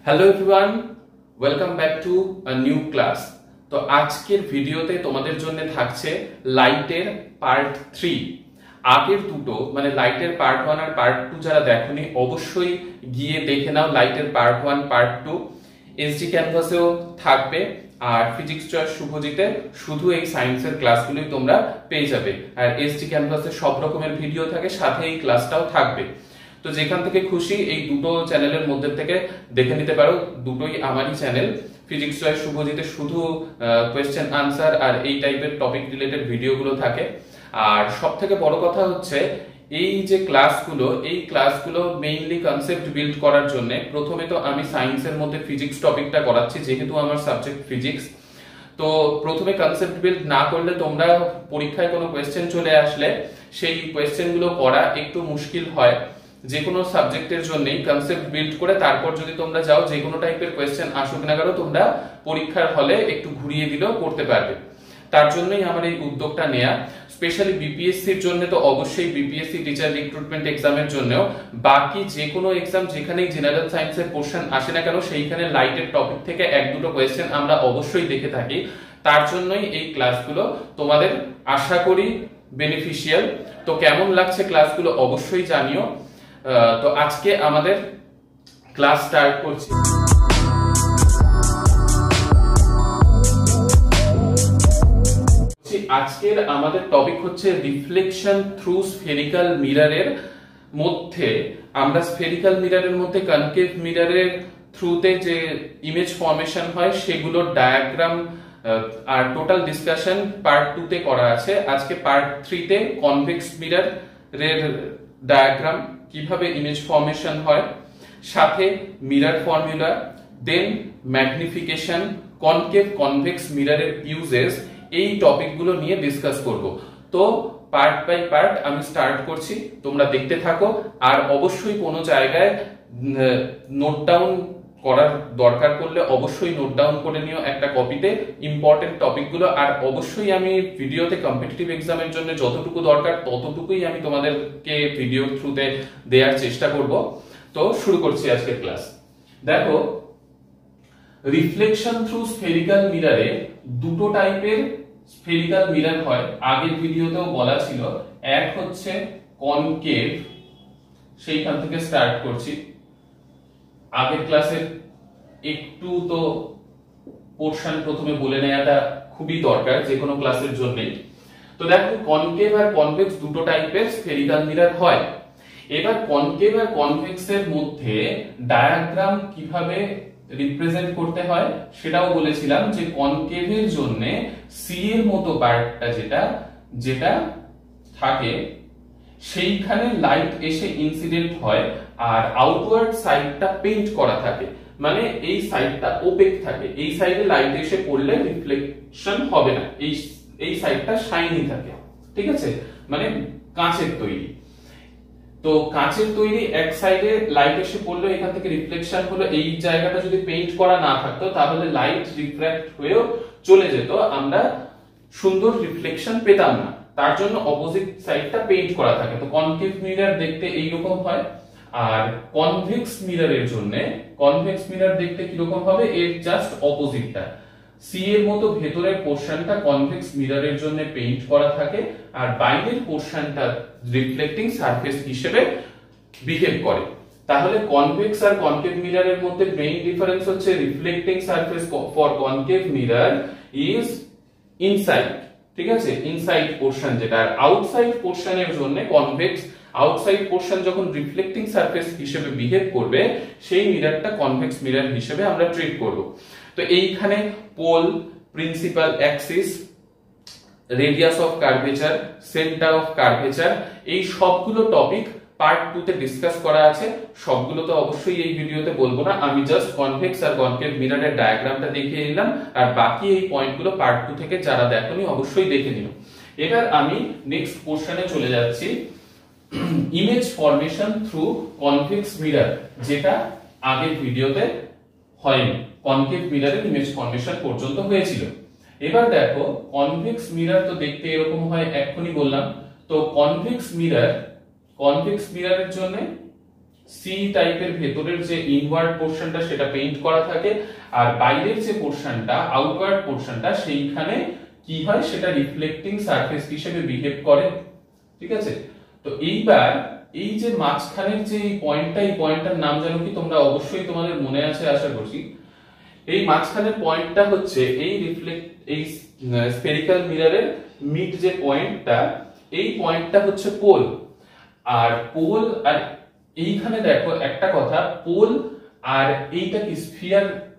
Hello everyone, welcome back to a new class. তো আজকের ভিডিওতে তোমাদের জন্য থাকছে লাইটের পার্ট 3। আগের দুটো মানে লাইটের পার্ট 1 আর পার্ট 2 যারা দেখোনি অবশ্যই গিয়ে দেখে নাও। লাইটের পার্ট 1 পার্ট 2 এসডি ক্যানভাসেও থাকবে, আর ফিজিক্স চয়েস শুভজিতে শুধু এই সায়েন্সের ক্লাসগুলোই তোমরা পেয়ে যাবে। আর এসডি ক্যানভাসে সব রকমের ভিডিও থাকে, সাথে এই ক্লাসটাও থাকবে। তো যেখান থেকে খুশি এই দুটো চ্যানেলের মধ্যে থেকে দেখে নিতে পারো। দুটোই আমারই চ্যানেল। ফিজিক্স চয়েস শুভজিতে শুধু কোয়েশ্চেন আনসার আর এই টাইপের টপিক রিলেটেড ভিডিওগুলো থাকে। আর সব থেকে বড় কথা হচ্ছে এই যে ক্লাসগুলো, এই ক্লাসগুলো মেইনলি কনসেপ্ট বিল্ড করার জন্য প্রথমে তো আমি সায়েন্সের মধ্যে ফিজিক্স টপিকটা করাচ্ছি, যেহেতু আমার সাবজেক্ট ফিজিক্স। তো প্রথমে কনসেপ্ট বিল্ড না করলে তোমরা পরীক্ষায় কোনো কোয়েশ্চেন চলে আসলে সেই কোয়েশ্চেনগুলো করা একটু মুশকিল হয়। যে কোনো সাবজেক্টের জন্যই কনসেপ্ট বিল্ড করে তারপর যদি তোমরা যাও, যে কোনো টাইপের কোয়েশ্চেন আসুক না কেন, তোমরা পরীক্ষার হলে একটু ঘুরিয়ে দিলেও করতে পারবে। তার জন্যই আমার এই উদ্যোগটা নেয়া। স্পেশালি বিপিএসসির জন্য তো অবশ্যই, বিপিএসসি টিচার রিক্রুটমেন্ট এক্সামের জন্যও, বাকি যে কোনো এক্সাম যেখানেই জেনারেল সায়েন্সের কোশ্চেন আসে না কেন, সেইখানে লাইটের টপিক থেকে এক দুটো কোয়েশ্চেন আমরা অবশ্যই দেখে থাকি। তার জন্যই এই ক্লাসগুলো তোমাদের আশা করি বেনিফিশিয়াল। তো কেমন লাগছে ক্লাসগুলো অবশ্যই জানিও। তো আজকে আমাদের ক্লাস স্টার্ট করছি। আজকের আমাদের টপিক হচ্ছে রিফ্লেকশন থ্রু স্ফেরিক্যাল মিররের মধ্যে আমরা স্ফেরিক্যাল মিররের মধ্যে কনকেভ মিররের থ্রুতে যে ইমেজ ফর্মেশন হয় সেগুলোর ডায়াগ্রাম আর টোটাল ডিসকাশন পার্ট 2 তে করা আছে। আজকে পার্ট 3 তে কনভেক্স মিররের ডায়াগ্রাম, কিভাবে ইমেজ ফর্মেশন হয়, সাথে মিরর ফর্মুলা, দেন ম্যাগনিফিকেশন, কনকেভ কনভেক্স মিররের ইউজেস, এই টপিকগুলো নিয়ে ডিসকাস করব। তো পার্ট বাই পার্ট আমি স্টার্ট করছি, তোমরা দেখতে থাকো। আর অবশ্যই কোনো জায়গায় নোট ডাউন করার দরকার পড়লে অবশ্যই নোট ডাউন করে নিও একটা কপিতে ইম্পর্টেন্ট টপিকগুলো। আর অবশ্যই আমি ভিডিওতে কম্পিটিটিভ এক্সামের জন্য যতটুকু দরকার ততটুকুই আমি তোমাদেরকে ভিডিওর থ্রুতে দেওয়ার চেষ্টা করব। তো শুরু করছি আজকের ক্লাস। দেখো, রিফ্লেকশন থ্রু স্ফেরিক্যাল মিররে দুটো টাইপের স্ফেরিক্যাল মিরর হয়, আগের ভিডিওতেও বলা ছিল। এক হচ্ছে কনকেভ, সেইখান থেকে স্টার্ট করছি। আগের ক্লাসের একটু তো পোরশন প্রথমে বলে নেওয়াটা খুবই দরকার যে কোনো ক্লাসের জন্যই। তো দেখো, কনকেভ আর কনভেক্স দুটো টাইপের স্ফেরিক্যাল মিরর হয়। এবার কনকেভ আর কনভেক্সের মধ্যে ডায়াগ্রাম কিভাবে রিপ্রেজেন্ট করতে হয় সেটাও বলেছিলাম, যে কনকেভের জন্য সি এর মতো পার্টটা যেটা থাকে সেইখানে লাইট এসে ইনসিডেন্ট হয়, আর আউটওয়ার্ড সাইডটা পেইন্ট করা থাকে, মানে এই সাইডটা ওপেক থাকে। এই সাইডে লাইট এসে পড়লে রিফ্লেকশন হবে না, এই সাইডটা শাইনি থাকে। ঠিক আছে, মানে কাঁচের তৈরি। তো কাঁচের তৈরি এক সাইডে লাইট এসে পড়লো, এখান থেকে রিফ্লেকশন হলো। এই জায়গাটা যদি পেইন্ট করা না থাকতো তাহলে লাইট রিফ্র্যাক্ট হয়েও চলে যেত, আমরা সুন্দর রিফ্লেকশন পেতাম না। তার জন্য অপোজিট সাইডটা পেইন্ট করা থাকে। তো কনকেভ মিরর দেখতে এইরকম হয়। আর কনভেক্স মিররের জন্য, কনভেক্স মিরর দেখতে কিরকম হবে, এর জাস্ট অপোজিটটা। সি এর মতো ভেতরের পোরশনটা কনভেক্স মিররের জন্য পেইন্ট করা থাকে, আর বাইরের পোরশনটা রিফ্লেক্টিং সারফেস হিসেবে বিহেভ করে। তাহলে কনভেক্স আর কনকেভ মিররের মধ্যে মেইন ডিফারেন্স হচ্ছে reflecting surface for concave mirror is inside. ঠিক আছে, ইনসাইড পোরশন যেটা। আর আউটসাইড পোরশনের জন্য কনভেক্স, আউটসাইড পোরশন যখন রিফ্লেক্টিং সারফেস হিসেবে বিহেভ করবে সেই মিররটা কনভেক্স মিরর হিসেবে আমরা ট্রিট করব। তো এইখানে pole, principal axis, radius of curvature, centre of curvature, এই সবগুলো টপিক পার্ট 2 তে ডিসকাস করা আছে। সবগুলো তো অবশ্যই এই ভিডিওতে বলবো না, আমি জাস্ট কনভেক্স আর কনকেভ মিররের ডায়াগ্রামটা দেখিয়ে নিলাম। আর বাকি এই পয়েন্টগুলো পার্ট 2 থেকে যারা দেখোনি অবশ্যই দেখে নিও। এবার আমি নেক্সট পোরশনে চলে যাচ্ছি, image formation through convex mirror, যেটা আগের ভিডিওতে হয়নি। কনকেভ মিররের ইমেজ ফর্মেশন পর্যন্ত হয়েছিল। এবার দেখো, কনভেক্স মিরর তো দেখতে এরকম হয়, এক্ষুনি বললাম। তো কনভেক্স মিররের জন্য সি টাইপের ভেতরের যে ইনওয়ার্ড পোরশনটা সেটা পেইন্ট করা থাকে, আর বাইরের যে পোরশনটা আউটওয়ার্ড পোরশনটা সেইখানে কি হয় সেটা রিফ্লেক্টিং সারফেস হিসেবে বিহেভ করে। ঠিক আছে, তো এইবার এই যে মাঝখানের যে পয়েন্টটা, এই পয়েন্টটার নাম জানো কি তোমরা? অবশ্যই তোমাদের মনে আছে আশা করছি। এই মাঝখানের পয়েন্টটা হচ্ছে এই স্ফেরিক্যাল মিররের মিড যে পয়েন্টটা, এই পয়েন্টটা হচ্ছে পোল। আর পোল আর এইখানে দেখো একটা কথা, পোল আর এইটা কি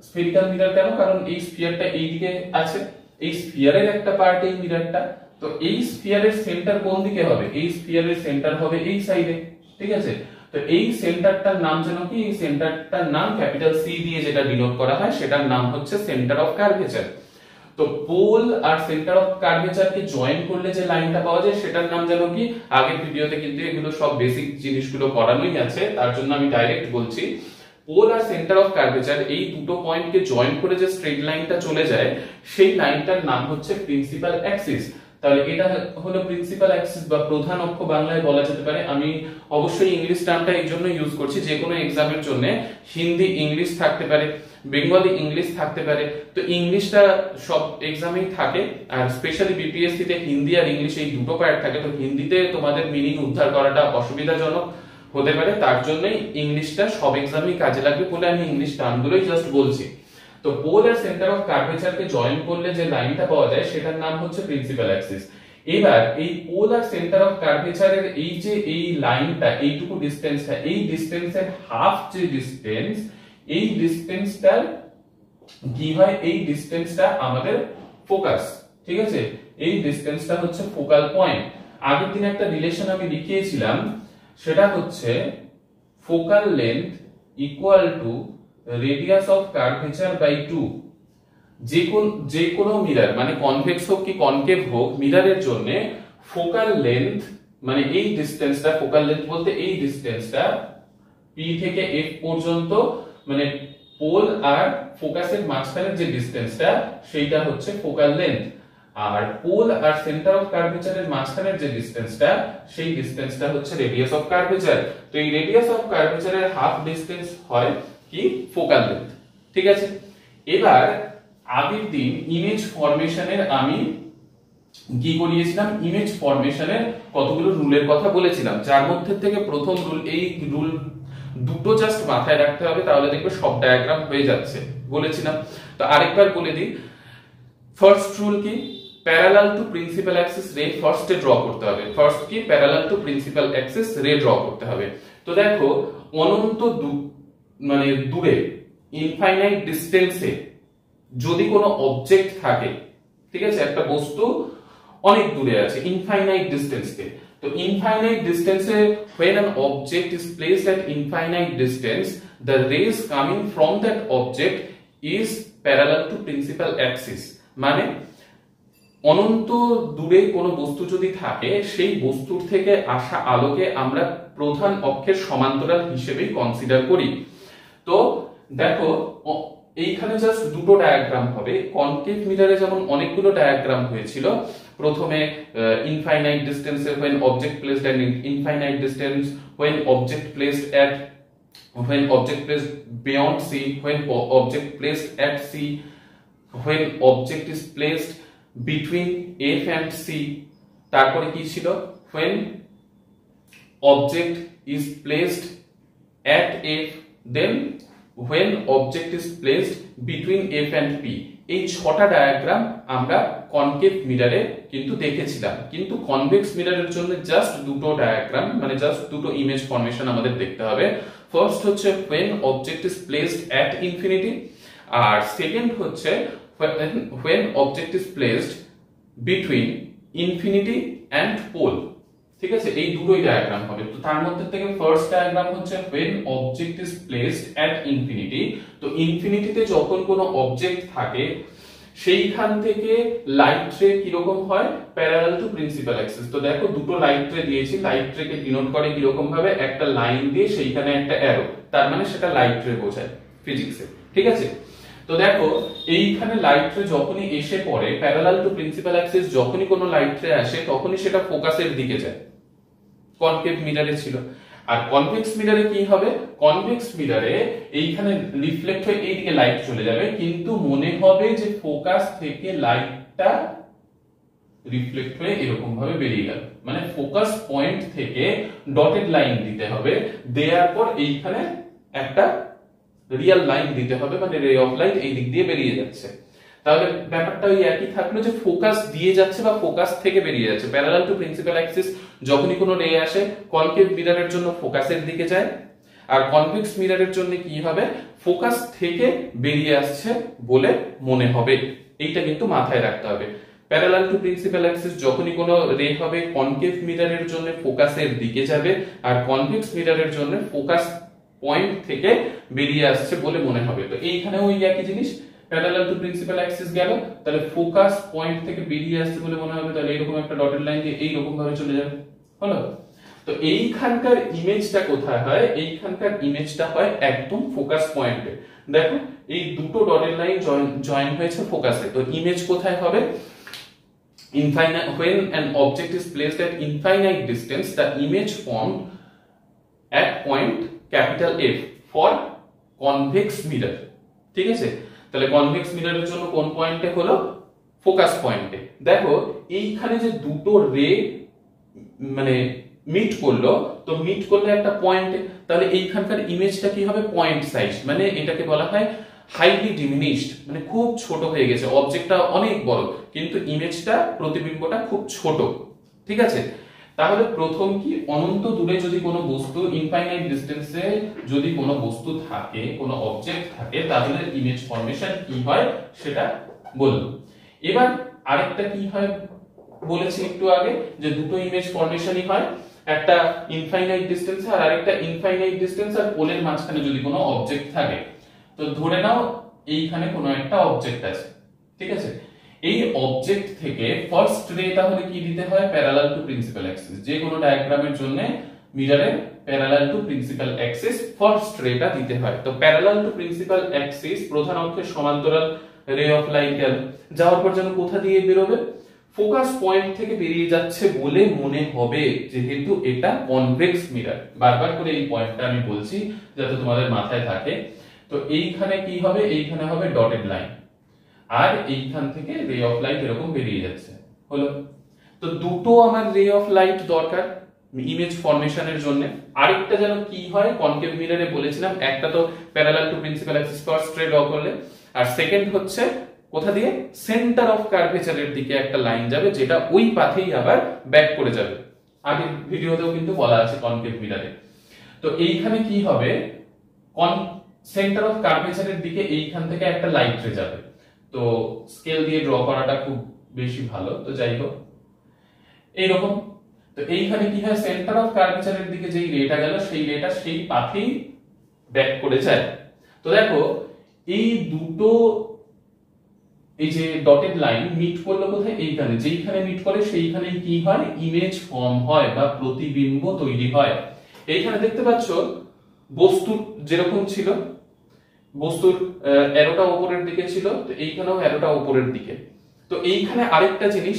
স্ফেরিক্যাল মিরর কেন? কারণ এই স্ফিয়ারটা এইদিকে আছে, এই স্ফিয়ারের একটা পার্ট এই মিররটা। তো এই স্ফিয়ারের সেন্টার কোন দিকে হবে? এই স্ফিয়ারের সেন্টার হবে এই সাইডে। ঠিক আছে, তো এই সেন্টারটার নাম যেন কি? এই সেন্টারটার নাম ক্যাপিটাল সি দিয়ে যেটা ডিনোট করা হয় সেটার নাম হচ্ছে সেন্টার অফ কার্ভেচার। তো পোল আর সেন্টার অফ কার্ভেচারকে জয়েন করলে যে লাইনটা পাওয়া যায় সেটার নাম যেন কি? আগের ভিডিওতে কিন্তু এগুলো সব বেসিক জিনিসগুলো করানোই আছে, তার জন্য আমি ডাইরেক্ট বলছি। পোল আর সেন্টার অফ কার্ভেচার এই দুটো পয়েন্টকে জয়েন করে যে স্ট্রেট লাইনটা চলে যায় সেই লাইনটার নাম হচ্ছে প্রিন্সিপাল অ্যাক্সিস। তাহলে এটা হলো প্রিন্সিপাল অ্যাক্সিস বা প্রধান অক্ষ বাংলায় বলা যেতে পারে। আমি অবশ্যই ইংলিশ টার্মটা এই জন্য ইউজ করছি, যে কোনো এক্সামের জন্য হিন্দি ইংলিশ থাকতে পারে, বেঙ্গলি ইংলিশ থাকতে পারে। তো ইংলিশটা সব এক্সামেই থাকে, আর স্পেশালি বিপিএসসি তে হিন্দি আর ইংলিশ এই দুটো পার্ট থাকে। তো হিন্দিতে তোমাদের মিনিং উদ্ধার করাটা অসুবিধাজনক হতে পারে, তার জন্যই ইংলিশটা সব এক্সামেই কাজে লাগবে বলে আমি ইংলিশ টার্মগুলোই জাস্ট বলছি। তো পোল আর সেন্টার অফ কার্ভেচারকে জয়েন করলে যে লাইনটা পাওয়া যায় সেটার নাম হচ্ছে প্রিন্সিপাল অ্যাক্সিস। এবার এই পোল আর সেন্টার অফ কার্ভেচারের এই যে এই লাইনটা, এইটুকু ডিসটেন্সটা, এই ডিসটেন্সের হাফ যে ডিসটেন্স, এই ডিসটেন্সটার কি হয়? এই ডিসটেন্সটা আমাদের ফোকাস। ঠিক আছে, এই ডিসটেন্সটা হচ্ছে ফোকাল পয়েন্ট। আগের দিন একটা রিলেশন আমি দেখিয়েছিলাম, সেটা হচ্ছে focal length equal to radius of curvature by 2। যে কোনো মিরর মানে কনভেক্স হোক কি কনকেভ হোক, মিররের জন্য ফোকাল লেন্থ মানে এই ডিসটেন্সটা, ফোকাল লেন্থ বলতে এই ডিসটেন্সটা P থেকে F পর্যন্ত, মানে পোল আর ফোকাসের মাঝখানের যে ডিসটেন্সটা সেইটা হচ্ছে ফোকাল লেন্থ। আর পোল আর সেন্টার অফ কার্ভেচারের মাঝখানের যে ডিসটেন্সটা, সেই ডিসটেন্সটা হচ্ছে রেডিয়াস অফ কার্ভেচার। তো এই রেডিয়াস অফ কার্ভেচারের হাফ ডিসটেন্স হয় কি? Focal length. ঠিক আছে, এবার আগের দিন ইমেজ ফরমেশনের আমি কি করিয়েছিলাম? ইমেজ ফরমেশনের কতগুলো রুলের কথা বলেছিলাম, যার মধ্যে থেকে প্রথম রুল, এই রুল দুটো জাস্ট মাথায় রাখতে হবে, তাহলে দেখবে সব ডায়াগ্রাম হয়ে যাচ্ছে বলেছিলাম। তো আরেকবার বলে দিই, ফার্স্ট রুল কি? প্যারালাল টু প্রিন্সিপাল অ্যাক্সিস রে ফার্স্টে ড্র করতে হবে। ফার্স্ট কি? প্যারালাল টু প্রিন্সিপাল অ্যাক্সিস রে ড্র করতে হবে। তো দেখো অনন্ত মানে দূরে, ইনফাইনাইট ডিসটেন্সে যদি কোনো অবজেক্ট থাকে, ঠিক আছে, একটা বস্তু অনেক দূরে আছে ইনফাইনাইট ডিসটেন্সে, তো infinite ডিসটেন্সে when an object is placed at infinite distance, the rays coming from that object is parallel to principal axis। মানে অনন্ত দূরে কোনো বস্তু যদি থাকে, সেই বস্তুর থেকে আসা আলোকে আমরা প্রধান অক্ষের সমান্তরাল হিসেবেই কনসিডার করি। তো দেখো এইখানে জাস্ট দুটো ডায়াগ্রাম হবে। কনকেভ মিররে যেমন অনেকগুলো ডায়াগ্রাম হয়েছিল, প্রথমে infinite ডিসটেন্সে when object placed at infinite distance, when object placed beyond c, when object placed at c, when object is placed between f and c। তারপরে কি ছিল? when object is placed at f, then when object is placed between f and p। এই ছটা diagram আমরা concave মিররে কিন্তু দেখেছিলাম, কিন্তু convex মিররের জন্য জাস্ট দুটো ডায়াগ্রাম, মানে জাস্ট দুটো ইমেজ ফরমেশন আমাদের দেখতে হবে। ফার্স্ট হচ্ছে when object is placed at infinity, আর সেকেন্ড হচ্ছে when object is placed between infinity and pole। ঠিক আছে, এই দুটোই ডায়াগ্রাম হবে। তো তার মধ্যে থেকে ফার্স্ট ডায়াগ্রাম হচ্ছে when object is placed at infinity। তো ইনফিনিটিতে যখন কোনো অবজেক্ট থাকে সেইখান থেকে লাইট রে কিরকম হয়? Parallel to principal Axis. তো দেখো দুটো লাইট রে দিয়েছি, লাইট রে কে ডিনোট করে কিরকম ভাবে? একটা লাইন দিয়ে সেইখানে একটা অ্যারো, তার মানে সেটা লাইট রে বোঝায় ফিজিক্সে। ঠিক আছে, তো দেখো এইখানে লাইট রে যখনই এসে পড়ে, প্যারালাল টু প্রিন্সিপাল অ্যাক্সিস যখনই কোনো লাইট রে আসে তখনই সেটা ফোকাসের দিকে যায়, কনকেভ মিররে ছিল। আর কনভেক্স মিররে কি হবে, কনভেক্স মিররে এইখানে রিফ্লেক্ট হয়ে এইদিকে লাইট চলে যাবে, কিন্তু মনে হবে যে ফোকাস থেকে লাইটটা রিফ্লেক্ট হয়ে এরকম ভাবে বেরিয়ে গেল, মানে ফোকাস পয়েন্ট থেকে ডটেড লাইন দিতে হবে, দেওয়ার পর এইখানে একটা রিয়েল লাইন দিতে হবে, মানে রে অফ লাইট এই দিক দিয়ে বেরিয়ে যাচ্ছে। তাহলে ব্যাপারটা ওই একই থাকলো যে ফোকাস দিয়ে যাচ্ছে বা ফোকাস থেকে বেরিয়ে যাচ্ছে। প্যারালাল টু প্রিন্সিপাল অ্যাক্সিস যখনই কোনো রে আসে কনকেভ মিররের জন্য ফোকাসের দিকে যায়, আর কনভেক্স মিররের জন্য কি হবে, ফোকাস থেকে বেরিয়ে আসছে বলে মনে হবে। এইটা কিন্তু মাথায় রাখতে হবে। প্যারালাল টু প্রিন্সিপাল অ্যাক্সিস যখনই কোনো রে হবে কনকেভ মিররের জন্য ফোকাসের দিকে যাবে, আর কনভেক্স মিররের জন্য ফোকাস পয়েন্ট থেকে বেরিয়ে আসছে বলে মনে হবে। তো এইখানে ওই একই জিনিস, প্যারালাল টু প্রিন্সিপাল অ্যাক্সিস গেল, তাহলে ফোকাস পয়েন্ট থেকে বেরিয়ে আসছে বলে মনে হবে, তাহলে এরকম একটা ডটেড লাইন দিয়ে এইরকম ভাবে চলে যাবে, হলো। তো এইখানকার ইমেজটা কোথায় হয়, এইখানকার ইমেজটা হয় একদম ফোকাস পয়েন্টে। দেখো এই দুটো ডটেড লাইন জয়েন হয়েছে ফোকাসে, তো ইমেজ কোথায় হবে, infinite when an object is placed at infinite distance the image formed at point capital F for convex mirror, ঠিক আছে। তাহলে কনভেক্স মিররের জন্য কোন পয়েন্টে হলো, ফোকাস পয়েন্টে। দেখো এইখানে যে দুটো রে মানে মিট করলো, তো মিট করলে একটা পয়েন্টে, তাহলে এইখানকার ইমেজটা কি হবে, পয়েন্ট সাইজ, মানে এটাকে বলা হয় হাইলি ডিমিনিশড, মানে খুব ছোট হয়ে গেছে, অবজেক্টটা অনেক বড় কিন্তু ইমেজটা প্রতিবিম্বটা খুব ছোট, ঠিক আছে। তাহলে প্রথম কি, অনন্ত দূরে যদি কোনো বস্তু, ইনফাইনাইট ডিসটেন্সে যদি কোনো বস্তু থাকে, কোনো অবজেক্ট থাকে, তাহলে ইমেজ ফরমেশন কি হয় সেটা বলবো। এবার আরেকটা কি হয় বলেছি একটু আগে, যে দুটো ইমেজ ফরমেশনই হয়, একটা ইনফাইনাইট ডিসটেন্সে আর আরেকটা ইনফাইনাইট ডিসটেন্স আর পোলের মাঝখানে যদি কোনো অবজেক্ট থাকে। তো ধরে নাও এইখানে কোনো একটা অবজেক্ট আছে, ঠিক আছে। এই অবজেক্ট থেকে ফার্স্ট রে তাহলে কি দিতে হয়, প্যারালাল টু প্রিন্সিপাল অ্যাক্সিস। যে কোনো ডায়াগ্রামের জন্য মিররে parallel to principal axis first রেটা দিতে হয়। তো প্যারালাল টু প্রিন্সিপাল অ্যাক্সিস প্রধান অক্ষের সমান্তরাল রে অফ লাইট গেল, যাওয়ার পর যেন কোথা দিয়ে বেরোবে, ফোকাস পয়েন্ট থেকে বেরিয়ে যাচ্ছে বলে মনে হবে, যেহেতু এটা কনভেক্স মিরর। বারবার করে এই পয়েন্টটা আমি বলছি যাতে তোমাদের মাথায় থাকে। তো এইখানে কি হবে, এইখানে হবে ডটেড লাইন, আর এইখান থেকে রে অফ লাইট এরকম বেরিয়ে যাচ্ছে, হলো। তো দুটো আমার রে অফ লাইট দরকার ইমেজ ফরমেশনের জন্য। আরেকটা যেন কি হয়, কনকেভ মিররে বলেছিলাম একটা তো parallel to principal axis first রে ড্র করলে, আর সেকেন্ড হচ্ছে কোথা দিয়ে, সেন্টার অফ কার্ভেচারের দিকে একটা লাইন যাবে, যেটা ওই পাথেই আবার ব্যাক করে যাবে। আগের ভিডিওতেও কিন্তু বলা আছে কনকেভ মিররে। তো এইখানে কি হবে, সেন্টার অফ কার্ভেচারের দিকে এইখান থেকে একটা লাইট রে যাবে। তো স্কেল দিয়ে ড্র করাটা খুব বেশি ভালো, তো যাই হোক এইরকম। তো এইখানে কি হয়, সেন্টার অফ কার্ভেচারের দিকে যেই রেটা গেল সেই রেটা সেই পাথেই ব্যাক করে যায়। তো দেখো এই দুটো, এই যে ডটেড লাইন মিট করলো কোথায়, এইখানে, যেইখানে মিট করে সেইখানে কি হয়, ইমেজ ফর্ম হয় বা প্রতিবিম্ব তৈরি হয়। এইখানে দেখতে পাচ্ছ বস্তু যেরকম ছিল, বস্তুর অ্যারোটা উপরের দিকে ছিল, তো এইখানেও অ্যারোটা উপরের দিকে। তো এইখানে আরেকটা জিনিস,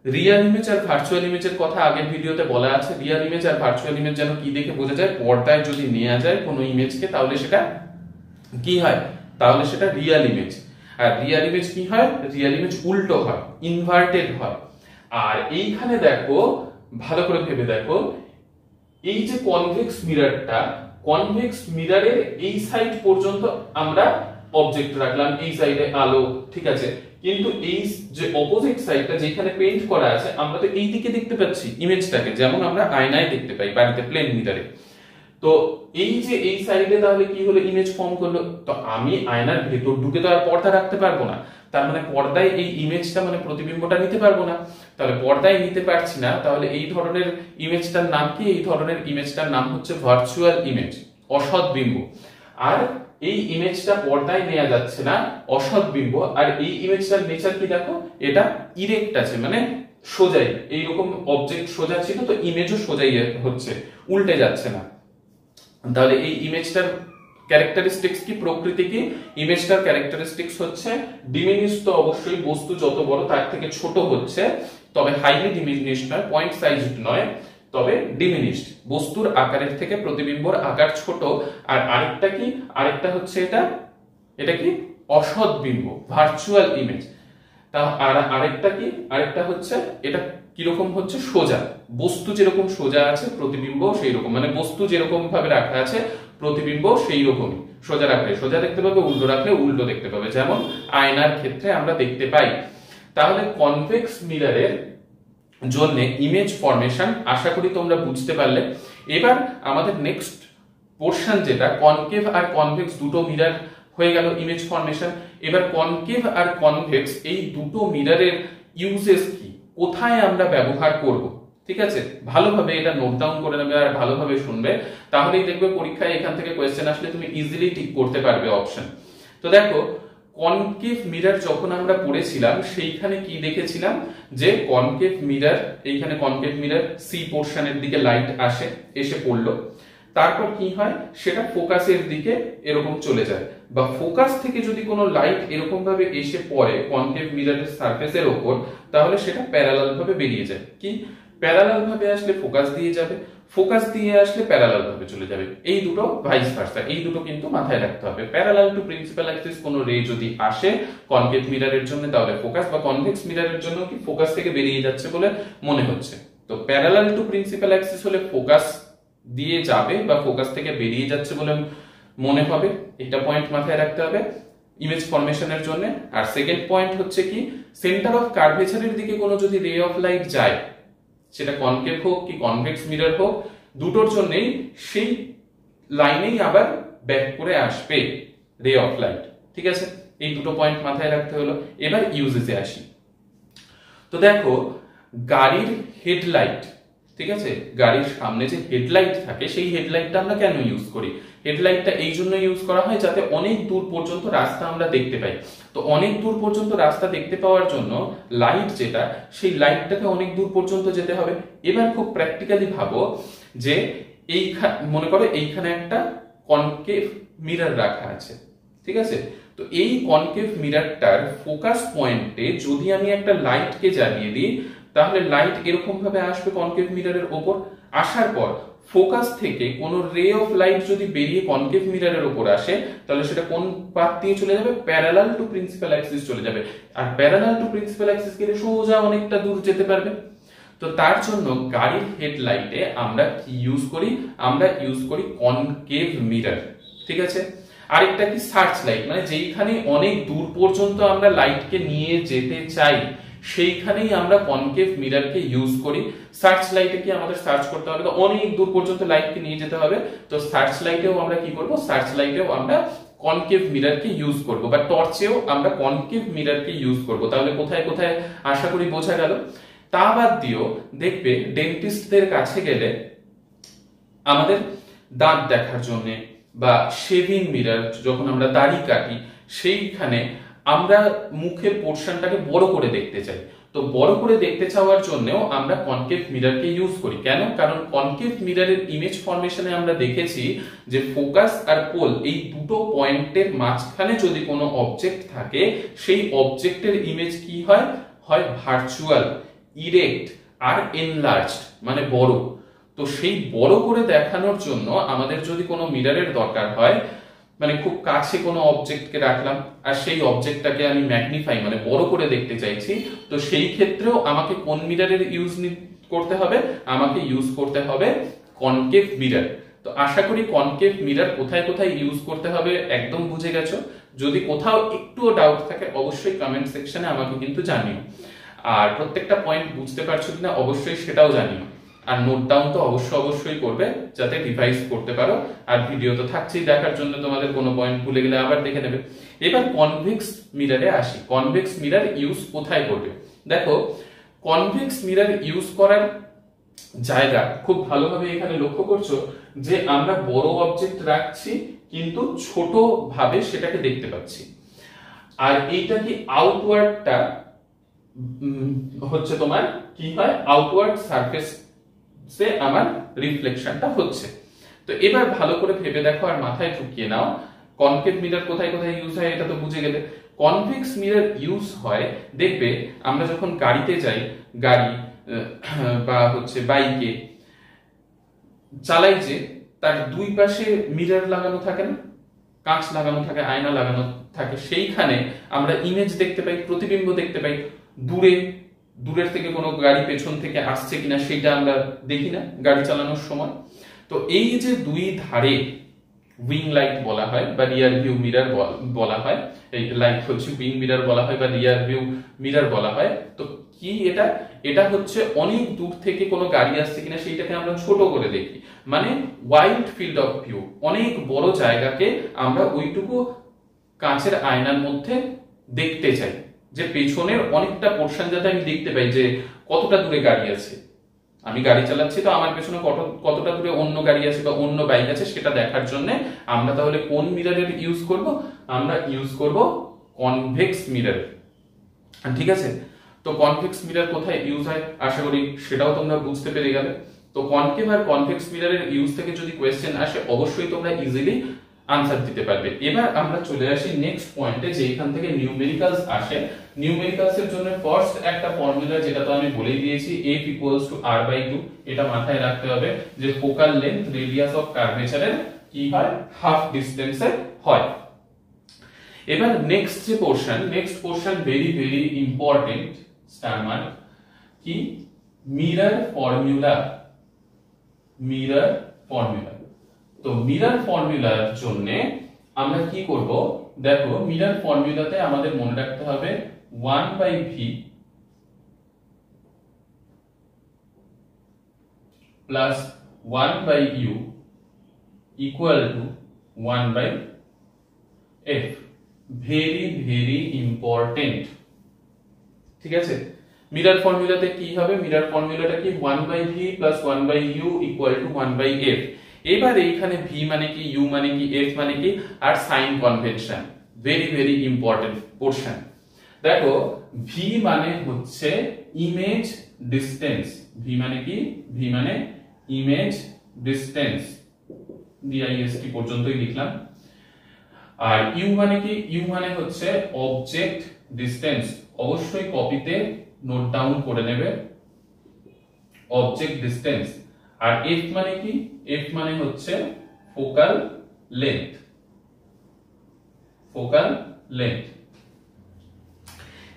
রিয়েল ইমেজ আর ভার্চুয়াল ইমেজের কথা আগের ভিডিওতে বলা আছে। রিয়েল ইমেজ আর ভার্চুয়াল ইমেজ যেন কি দেখে বোঝা যায়, পর্দায় যদি নেওয়া যায় কোনো ইমেজকে তাহলে সেটা কি হয়, তাহলে সেটা রিয়েল ইমেজ। আর রিয়েল ইমেজ কি হয়, রিয়েল ইমেজ উল্টো হয়, ইনভার্টেড হয়। আর এইখানে দেখো ভালো করে ভেবে দেখো, এই যে কনভেক্স মিররটা, কনভেক্স মিররের এই সাইড পর্যন্ত আমরা অবজেক্ট রাখলাম, এই সাইডে আলো, ঠিক আছে। কিন্তু এই যে অপোজিট সাইডটা যেখানে পেইন্ট করা আছে, আমরা তো এই দিকে দেখতে পাচ্ছি ইমেজটাকে, যেমন আমরা আয়নায় দেখতে পাই বাড়িতে প্লেন মিররে। তো এই যে এই সাইডে তাহলে কি হলো, ইমেজ ফর্ম করলো। তো আমি আয়নার ভেতর ঢুকে তো আর পর্দা রাখতে পারবো না, তার মানে পর্দায় এই ইমেজটা মানে প্রতিবিম্বটা নিতে পারবো না। তাহলে পর্দায় নিতে পারছি না, তাহলে এই ধরনের ইমেজটার নাম কি, এই ধরনের ইমেজটার নাম হচ্ছে ভার্চুয়াল ইমেজ, অসৎ বিম্ব। আর এই ইমেজটা পর্দায় নেওয়া যাচ্ছে না, অসৎ বিম্ব। আর এই ইমেজটার নেচার কি দেখো, এটা ইরেক্ট আছে, মানে সোজাই, এইরকম অবজেক্ট সোজা ছিল, তো ইমেজও সোজাই হচ্ছে, উল্টে যাচ্ছে না। তাহলে এই ইমেজটার ক্যারেক্টারিস্টিক্স কি, প্রকৃতি কি, ইমেজটার ক্যারেক্টারিস্টিক্স হচ্ছে ডিমিনিশড। তো অবশ্যই বস্তু যত বড় তার থেকে ছোট হচ্ছে, তবে হাইলি ডিমিনিশড নয়, পয়েন্ট সাইজড নয়, তবে ডিমিনিশড, বস্তুর আকারের থেকে প্রতিবিম্বর আকার ছোট। আর আরেকটা কি, আরেকটা হচ্ছে এটা কি অসৎ বিম্ব, ভার্চুয়াল ইমেজ। তা আর আরেকটা কি, আরেকটা হচ্ছে এটা কিরকম হচ্ছে সোজা, বস্তু যেরকম সোজা আছে প্রতিবিম্ব সেই রকম, মানে বস্তু যেরকম ভাবে রাখা আছে প্রতিবিম্ব সেই রকমই। সোজা রাখলে সোজা দেখতে পাবে, উল্টো রাখলে উল্টো দেখতে পাবে, যেমন আয়নার ক্ষেত্রে আমরা দেখতে পাই। তাহলে কনভেক্স মিররের জন্য ইমেজ ফরমেশন আশা করি তোমরা বুঝতে পারলে। এবার আমাদের নেক্সট পোরশন যেটা কনকেভ আর কনভেক্স দুটো মিরর হয়ে গেল ইমেজ ফরমেশন। এবার কনকেভ আর কনভেক্স এই দুটো মিররের ইউজেস কি, কোথায় আমরা ব্যবহার করব, ঠিক আছে? ভালোভাবে এটা নোট ডাউন করে নেবে আর ভালোভাবে শুনবে, তাহলেই দেখবে পরীক্ষায় এখান থেকে কোয়েশ্চেন আসলে তুমি ইজিলি টিক করতে পারবে অপশন। তো দেখো কনকেভ মিরর যখন আমরা পড়েছিলাম সেইখানে কি দেখেছিলাম, যে কনকেভ মিরর, এইখানে কনকেভ মিরর সি পোরশনের দিকে লাইট আসে, এসে পড়লো, তারপর কি হয় সেটা ফোকাসের দিকে এরকম চলে যায়, বা ফোকাস থেকে যদি কোনো লাইট এরকম ভাবে এসে পড়ে কনকেভ মিররের সারফেসের উপর, তাহলে সেটা প্যারালাল ভাবে বেরিয়ে যায়। কি প্যারালাল ভাবে আসলে ফোকাস দিয়ে যাবে, ফোকাস দিয়ে আসলে প্যারালাল ভাবে চলে যাবে, এই দুটো ভাইস ভার্সা, এই দুটো কিন্তু মাথায় রাখতে হবে। প্যারালাল টু প্রিন্সিপাল অ্যাক্সিস কোনো রে যদি আসে কনকেভ মিররের জন্য, তাহলে ফোকাস, বা কনভেক্স মিররের জন্য কি ফোকাস থেকে বেরিয়ে যাচ্ছে বলে মনে হচ্ছে। তো প্যারালাল টু প্রিন্সিপাল অ্যাক্সিস হলে ফোকাস দিয়ে যাবে বা ফোকাস থেকে বেরিয়ে যাচ্ছে বলে মনে হবে, এটা পয়েন্ট মাথায় রাখতে হবে ইমেজ ফরমেশনের জন্য। আর সেকেন্ড পয়েন্ট হচ্ছে কি, সেন্টার অফ কার্ভেচারের দিকে কোনো যদি রে অফ লাইট যায়, সেটা কনকেভ হোক কি কনভেক্স মিরর হোক, দুটোর জন্যই সেই লাইনেই আবার ব্যাক করে আসবে রে অফ লাইট, ঠিক আছে? এই দুটো পয়েন্ট মাথায় রাখতে হলো। এবার ইউজেসে আসি। তো দেখো গাড়ির হেডলাইট, ঠিক আছে, গাড়ির সামনে যে হেডলাইট থাকে সেই হেডলাইটটা আমরা কেন ইউজ করি? হেডলাইটটা এই জন্য ইউজ করা হয় যাতে অনেক দূর পর্যন্ত রাস্তা আমরা দেখতে পাই। তো অনেক দূর পর্যন্ত রাস্তা দেখতে পাওয়ার জন্য লাইট যেটা, সেই লাইটটাকে অনেক দূর পর্যন্ত যেতে হবে। এবার খুব প্র্যাকটিক্যালি ভাবো যে মনে করো এইখানে একটা কনকেভ মিরর রাখা আছে, ঠিক আছে? তো এই কনকেভ মিররটার ফোকাস পয়েন্টে যদি আমি একটা লাইটকে জ্বালিয়ে দিই, তাহলে লাইট এরকম ভাবে আসবে কনকেভ মিররের উপর, আসার পর ফোকাস থেকে কোন রে অফ লাইট যদি বেরিয়ে কনকেভ মিররের উপর আসে, তাহলে সেটা কোন পাথ দিয়ে চলে যাবে? প্যারালাল টু প্রিন্সিপাল অ্যাক্সিস চলে যাবে। Are parallel to principal Axis গেলে সোজা অনেকটা দূর যেতে পারবে। তো তার জন্য গাড়ির হেডলাইটে আমরা কি ইউজ করি? আমরা ইউজ করি কনকেভ মিরর, ঠিক আছে? আরেকটা কি সার্চ লাইট, মানে যেইখানে অনেক দূর পর্যন্ত আমরা লাইটকে নিয়ে যেতে চাই সেইখানেই আমরা কনকেভ মিররকে ইউজ করি। সার্চ লাইটে কি আমাদের সার্চ করতে হবে, তো অনেক দূর পর্যন্ত লাইটকে নিয়ে যেতে হবে, তো সার্চ লাইটেও আমরা কি করব? সার্চ লাইটেও আমরা কনকেভ মিররকে ইউজ করব, বা টর্চেও আমরা কনকেভ মিররকে ইউজ করব। তাহলে কোথায় কোথায় আশা করি বোঝা গেল। তা বাদ দিও দেখবে ডেন্টিস্টদের কাছে গেলে আমাদের দাঁত দেখার জন্য, বা শেভিং মিরর যখন আমরা দাড়ি কাটি সেইখানে আমরা মুখের পোরশনটাকে বড় করে দেখতে চাই। তো বড় করে দেখতে চাওয়ার জন্যও আমরা কনকেভ মিররকে ইউজ করি। কেন? কারণ কনকেভ মিররের ইমেজ ফরমেশনে আমরা দেখেছি যে ফোকাস আর পোল এই দুটো পয়েন্টের মাঝখানে যদি কোনো অবজেক্ট থাকে, সেই অবজেক্টের ইমেজ কি হয়? হয় ভার্চুয়াল, ইরেক্ট আর এনলার্জড, মানে বড়। তো সেই বড় করে দেখানোর জন্য আমাদের যদি কোনো মিররের দরকার হয়, মানে খুব কাছে কোনো অবজেক্টকে রাখলাম আর সেই অবজেক্টটাকে আমি ম্যাগনিফাই মানে বড় করে দেখতে চাইছি, তো সেই ক্ষেত্রেও আমাকে কোন মিররের ইউজ করতে হবে? আমাকে ইউজ করতে হবে কনকেভ মিরর। তো আশা করি কনকেভ মিরর কোথায় কোথায় ইউজ করতে হবে একদম বুঝে গেছো। যদি কোথাও একটুও ডাউট থাকে অবশ্যই কমেন্ট সেকশনে আমাকে কিন্তু জানিও। আর প্রত্যেকটা পয়েন্ট বুঝতে পারছো কিনা অবশ্যই সেটাও জানিও। আর নোট ডাউন তো অবশ্যই করবে যাতে রিভাইজ করতে পারো। আর ভিডিও তো থাকছেই দেখার জন্য, তোমাদের কোনো পয়েন্ট ভুলে গেলে আবার দেখে নেবে। এবার কনভেক্স মিররে আসি। কনভেক্স মিরর ইউজ কোথায় করবে? দেখো কনভেক্স মিরর ইউজ করার জায়গা খুব ভালোভাবে এখানে লক্ষ্য করছো যে আমরা বড় অবজেক্ট রাখছি কিন্তু ছোট ভাবে সেটাকে দেখতে পাচ্ছি। আর এইটা কি আউটওয়ার্ডটা হচ্ছে তোমার কি হয়? আউটওয়ার্ড সারফেস সে আমার রিফ্লেকশনটা হচ্ছে। তো এবার ভালো করে ভেবে দেখো আর মাথায় ঢুকিয়ে নাও কনকেভ মিরর কোথায় কোথায় ইউজ হয়, এটা তো বুঝে গেলে। কনভেক্স মিরর ইউজ হয় দেখবে আমরা যখন গাড়িতে যাই, গাড়ি বা হচ্ছে বাইকে, চালাই যে তার দুই পাশে মিরর লাগানো থাকে না, কাঁচ লাগানো থাকে, আয়না লাগানো থাকে, সেইখানে আমরা ইমেজ দেখতে পাই, প্রতিবিম্ব দেখতে পাই। দূরের থেকে কোনো গাড়ি পেছন থেকে আসছে কিনা সেটা আমরা দেখি না গাড়ি চালানোর সময়। তো এই যে দুই ধারে উইং লাইট বলা হয় বা রিয়ার ভিউ মিরর বলা হয়, এই লাইট হচ্ছে উইং মিরর বলা হয় বা রিয়ার ভিউ মিরর বলা হয়। তো কি এটা হচ্ছে অনেক দূর থেকে কোনো গাড়ি আসছে কিনা সেইটাকে আমরা ছোট করে দেখি, মানে ওয়াইড ফিল্ড অফ ভিউ, অনেক বড় জায়গাকে আমরা ওইটুকু কাঁচের আয়নার মধ্যে দেখতে চাই, যে পেছনের অনেকটা পোর্শন যাতে আমি দেখতে পাই যে কতটা দূরে গাড়ি আছে। আমি গাড়ি চালাচ্ছি, তো আমার পেছনে কতটা দূরে অন্য গাড়ি আছে বা অন্য বাইক আছে সেটা দেখার জন্য আমরা তাহলে কোন মিররের ইউজ করব? আমরা ইউজ করব কনভেক্স মিরর। ঠিক আছে, তো কনভেক্স মিরর কোথায় ইউজ হয় আশা করি সেটাও তোমরা বুঝতে পেরে গেলে। তো কনকেভ আর কনভেক্স মিররের ইউজ থেকে যদি কোয়েশ্চেন আসে অবশ্যই তোমরা ইজিলি আনসার দিতে পারবে। এবার আমরা চলে আসি নেক্সট পয়েন্টে, যে এখান থেকে নিউমেরিক্যালস আসে। নিউমেরিক্যালস এর জন্য ফার্স্ট একটা ফর্মুলা, যেটা তো আমি বলেই দিয়েছি, f = r/2। এটা মাথায় রাখতে হবে যে ফোকাল লেন্থ রেডিয়াস অফ কার্ভেচারের কি হয়, হাফ ডিসটেন্সে হয়। এবার next portion very very important, star mark, কি মিরর ফর্মুলা। তো মিরর ফর্মুলার জন্য আমরা কি করব, দেখো মিরর ফর্মুলাতে আমাদের মনে রাখতে হবে 1/v plus 1/u equal to 1/f। Very very important. ঠিক আছে, মিরর ফর্মুলাতে কি হবে, মিরর ফর্মুলাটা কি 1/v plus 1/u equal to 1/f। এবার এইখানে v মানে কি, u মানে কি, f মানে কি, আর sign convention, very very important portion. দেখো v মানে হচ্ছে ইমেজ ডিসটেন্স, v মানে কি, v মানে ইমেজ ডিসটেন্স, dist পর্যন্তই লিখলাম। আর u মানে কি, u মানে হচ্ছে অবজেক্ট ডিসটেন্স, অবশ্যই কপিতে নোট ডাউন করে নেবে, অবজেক্ট ডিসটেন্স। আর f মানে কি, f মানে হচ্ছে ফোকাল লেন্থ,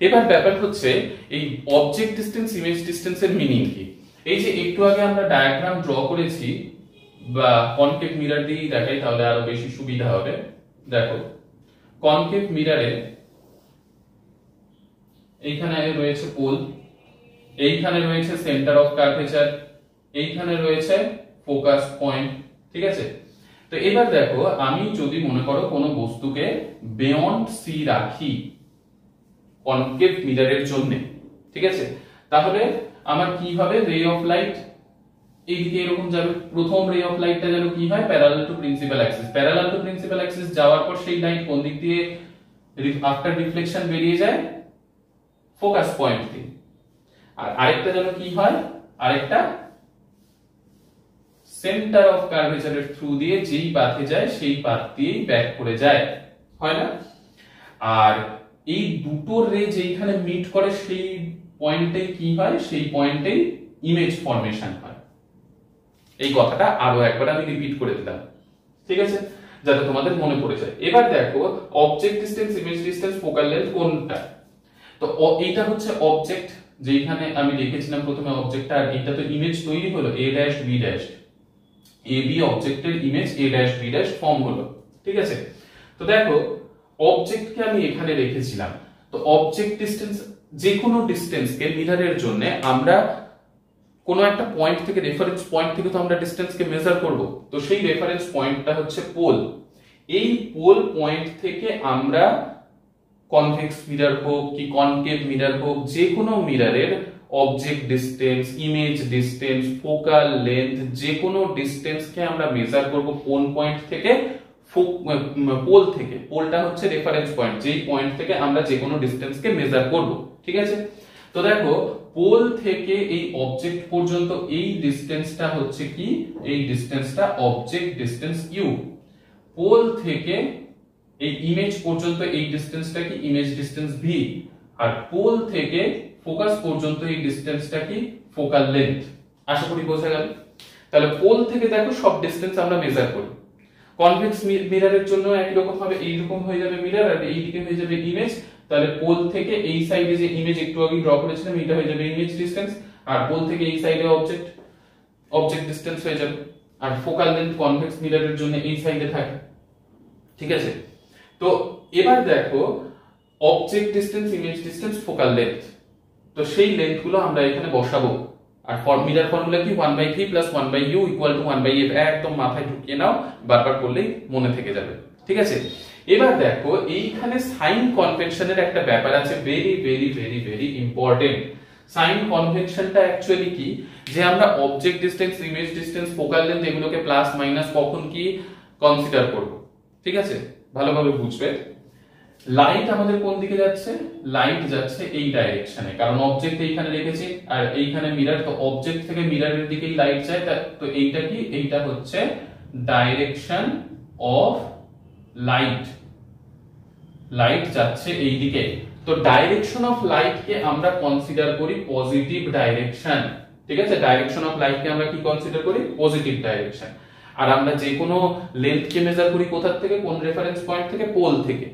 এবার ব্যাপার হচ্ছে এই অবজেক্ট ডিসটেন্স ইমেজ ডিসটেন্সের মিনিং কি। এই যে একটু আগে আমরা ডায়াগ্রাম ড্র করেছি, বা কনকেভ মিরর দিয়েই দেখাই তাহলে আরো বেশি সুবিধা হবে। দেখো কনকেভ মিররে এইখানে রয়েছে পোল, এইখানে রয়েছে সেন্টার অফ কার্ভেচার, এইখানে রয়েছে ফোকাস পয়েন্ট। ঠিক আছে, তো এবার দেখো আমি যদি মনে করো কোনো বস্তুকে বিয়ন্ড সি রাখি কনকেভ মিররের জন্য, ঠিক আছে, তাহলে আমার কি হবে, রে অফ লাইট এইদিকে এরকম যাবে। প্রথম রে অফ লাইটটা যেন কি হয়, প্যারালাল টু প্রিন্সিপাল অ্যাক্সিস, যাওয়ার পর সেই লাইট কোন দিক দিয়ে আফটার রিফ্লেকশন বেরিয়ে যায়, ফোকাস পয়েন্ট দিয়ে। আর আরেকটা যেন কি হয়, আরেকটা সেন্টার অফ কার্ভেচারের থ্রু দিয়ে যেই পাথে যায় সেই পাথ দিয়েই ব্যাক করে যায়, হয় না? আর এই দুটো রে যেখানে মিট করে সেই পয়েন্টে কি হয়, সেই পয়েন্টেই ইমেজ ফর্মেশন হয়। এই কথাটা আরো একবার আমি রিপিট করে দিলাম, ঠিক আছে, যাতে তোমাদের মনে পড়ে যায়। এবার দেখো object distance, image distance, focal length কোনটা। তো এইটা হচ্ছে অবজেক্ট, যেখানে আমি লিখেছিলাম প্রথমে অবজেক্টটা, আর এটা তো ইমেজ তৈরি হলো a' b', ab অবজেক্টের ইমেজ a' b' ফর্ম হলো, ঠিক আছে। তো দেখো অবজেক্টকে আমি এখানে রেখেছিলাম, তো অবজেক্ট ডিসটেন্স, যে কোনো ডিসটেন্সকে মিররের জন্য আমরা কোনো একটা পয়েন্ট থেকে, রেফারেন্স পয়েন্ট থেকে তো আমরা ডিসটেন্সকে মেজার করব, তো সেই রেফারেন্স পয়েন্টটা হচ্ছে পোল। এই পোল পয়েন্ট থেকে আমরা কনভেক্স মিরর হোক কি কনকেভ মিরর হোক, যে কোনো মিররের object distance, image distance, focal length, যে কোনো ডিসটেন্সকে আমরা মেজার করব কোন পয়েন্ট থেকে, পোল থেকে। পোলটা হচ্ছে রেফারেন্স পয়েন্ট, যেই পয়েন্ট থেকে আমরা যে কোনো ডিসটেন্সকে মেজার করব, ঠিক আছে। তো দেখো পোল থেকে এই অবজেক্ট পর্যন্ত এই ডিসটেন্সটা হচ্ছে কি, এই ডিসটেন্সটা অবজেক্ট ডিসটেন্স ইউ। পোল থেকে এই ইমেজ পর্যন্ত এই ডিসটেন্সটা কি, ইমেজ ডিসটেন্স ভি। আর পোল থেকে ফোকাস পর্যন্ত এই ডিসটেন্সটা কি, ফোকাল লেন্থ। আশা করি বোঝা গেল। তাহলে পোল থেকে দেখো সব ডিসটেন্স আমরা মেজার করি। কনভেক্স মিররের জন্য একই রকম ভাবে এইরকম হয়ে যাবে মিরর, আর এইদিকে হয়ে যাবে ইমেজ। তাহলে পোল থেকে এই সাইডে যে ইমেজ একটু আগে ড্র করেছিলাম এটা হয়ে যাবে ইমেজ ডিসটেন্স, আর পোল থেকে এই সাইডে অবজেক্ট ডিসটেন্স হয়ে যাবে। আর ফোকাল লেন্থ কনভেক্স মিররের জন্য এই সাইডে থাকে, ঠিক আছে। তো এবার দেখো object distance, image distance, focal length, তো সেই লেন্থ গুলো আমরা এখানে বসাবো। আর মিরর ফর্মুলা কি 1/3 + 1/u = 1/f, একদম মাথায় ঢুকিয়ে নাও, বারবার করলেই মনে থেকে যাবে, ঠিক আছে। এবার দেখো এইখানে সাইন কনভেনশনের একটা ব্যাপার আছে, very very very very important. Sign কনভেনশনটা অ্যাকচুয়ালি কি, যে আমরা object distance, image distance, focal length এগুলোকে প্লাস মাইনাস কখন কি কনসিডার করব, ঠিক আছে, ভালোভাবে বুঝবে। লাইট আমাদের কোন দিকে যাচ্ছে, লাইট যাচ্ছে এই ডাইরেকশনে, কারণ অবজেক্ট এইখানে রেখেছি আর এইখানে মিরর, তো অবজেক্ট থেকে মিররের দিকেই লাইট যায়। তো এইটা কি, এইটা হচ্ছে ডাইরেকশন অফ লাইট, লাইট যাচ্ছে এই দিকে। তো ডাইরেকশন অফ লাইট কে আমরা কনসিডার করি পজিটিভ ডাইরেকশন, ঠিক আছে। ডাইরেকশন অফ লাইট কে আমরা কি কনসিডার করি, পজিটিভ ডাইরেকশন। আর আমরা যে কোনো লেন্থ কে মেজার করি কোথা থেকে, কোন রেফারেন্স পয়েন্ট থেকে, পোল থেকে।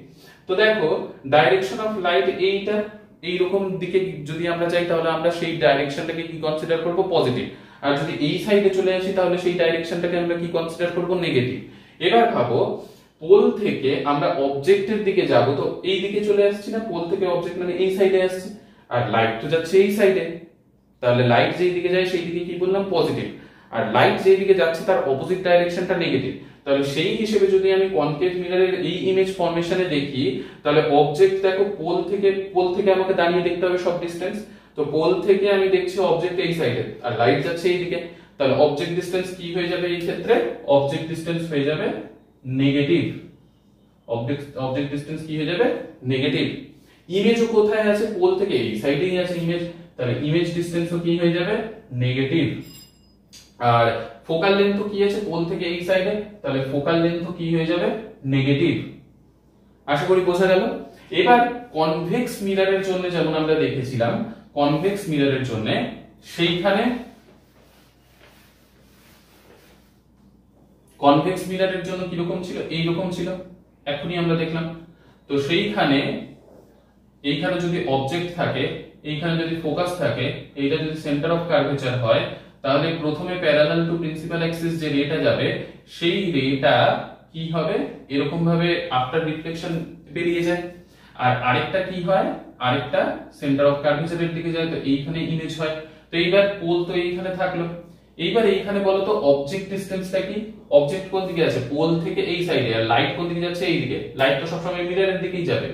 তো দেখো ডাইরেকশন অফ লাইট এইটা, এইরকম দিকে যদি আমরা যাই তাহলে আমরা সেই ডাইরেকশনটাকে কি কনসিডার করব, পজিটিভ। আর যদি এই সাইডে চলে আসি তাহলে সেই ডাইরেকশনটাকে আমরা কি কনসিডার করব, নেগেটিভ। এবার ভাবো পোল থেকে আমরা অবজেক্টের দিকে যাব, তো এই দিকে চলে আসছি না, পোল থেকে অবজেক্ট মানে এই সাইডে আসছে, আর লাইট তো যাচ্ছে এই সাইডে। তাহলে লাইট যেই দিকে যায় সেই দিকে কি বললাম, পজিটিভ। আর লাইট যেই দিকে যাচ্ছে তার অপোজিট ডাইরেকশনটা নেগেটিভ। তাহলে সেই হিসেবে যদি আমি কনকেভ মিররের এই ইমেজ ফরমেশনে দেখি, তাহলে অবজেক্ট দেখো পোল থেকে আমাকে দাঁড়িয়ে দেখতে হবে সব ডিসটেন্স। তো পোল থেকে আমি দেখছি অবজেক্ট এই সাইডে আর লাইট যাচ্ছে এই দিকে, তাহলে অবজেক্ট ডিসটেন্স কি হয়ে যাবে এই ক্ষেত্রে, অবজেক্ট ডিসটেন্স হয়ে যাবে নেগেটিভ। অবজেক্ট ডিসটেন্স কি হয়ে যাবে, নেগেটিভ। ইমেজও কোথায় আছে, পোল থেকে এই সাইডেই আছে ইমেজ, তাহলে ইমেজ ডিসটেন্সও কি হয়ে যাবে, নেগেটিভ। আর ফোকাল লেন্থ কি আছে, পোল থেকে এই সাইডে, তাহলে ফোকাল লেন্থ কি হয়ে যাবে, নেগেটিভ। আশা করি বোঝা গেল। এবার কনভেক্স মিররের জন্য যেমন আমরা দেখেছিলাম, কনভেক্স মিররের জন্য সেইখানে কনভেক্স মিররের জন্য কি রকম ছিল, এই রকম ছিল, এখনই আমরা দেখলাম। তো সেইখানে এইখানে যদি অবজেক্ট থাকে, এইখানে যদি ফোকাস থাকে, এইটা যদি সেন্টার অফ কার্ভেচার হয়, তাহলে প্রথমে প্যারালাল টু প্রিন্সিপাল অ্যাক্সিস যে রেটা যাবে, সেই রেটা কি হবে, এরকম ভাবে আফটার রিফ্লেকশন বেরিয়ে যায়। আর আরেকটা কি হয়, আরেকটা সেন্টার অফ কার্ভেচারের দিকে যায়, তো এইখানে ইমেজ হয়। তো এইবার পোল তো এইখানে থাকলো, এইবার এইখানে বলতো অবজেক্ট ডিসটেন্সটা কি, অবজেক্ট কোন দিকে আছে, পোল থেকে এই সাইডে, আর লাইট কোন দিকে যাচ্ছে, এই দিকে। লাইট তো সবসময় মিররের দিকেই যাবে,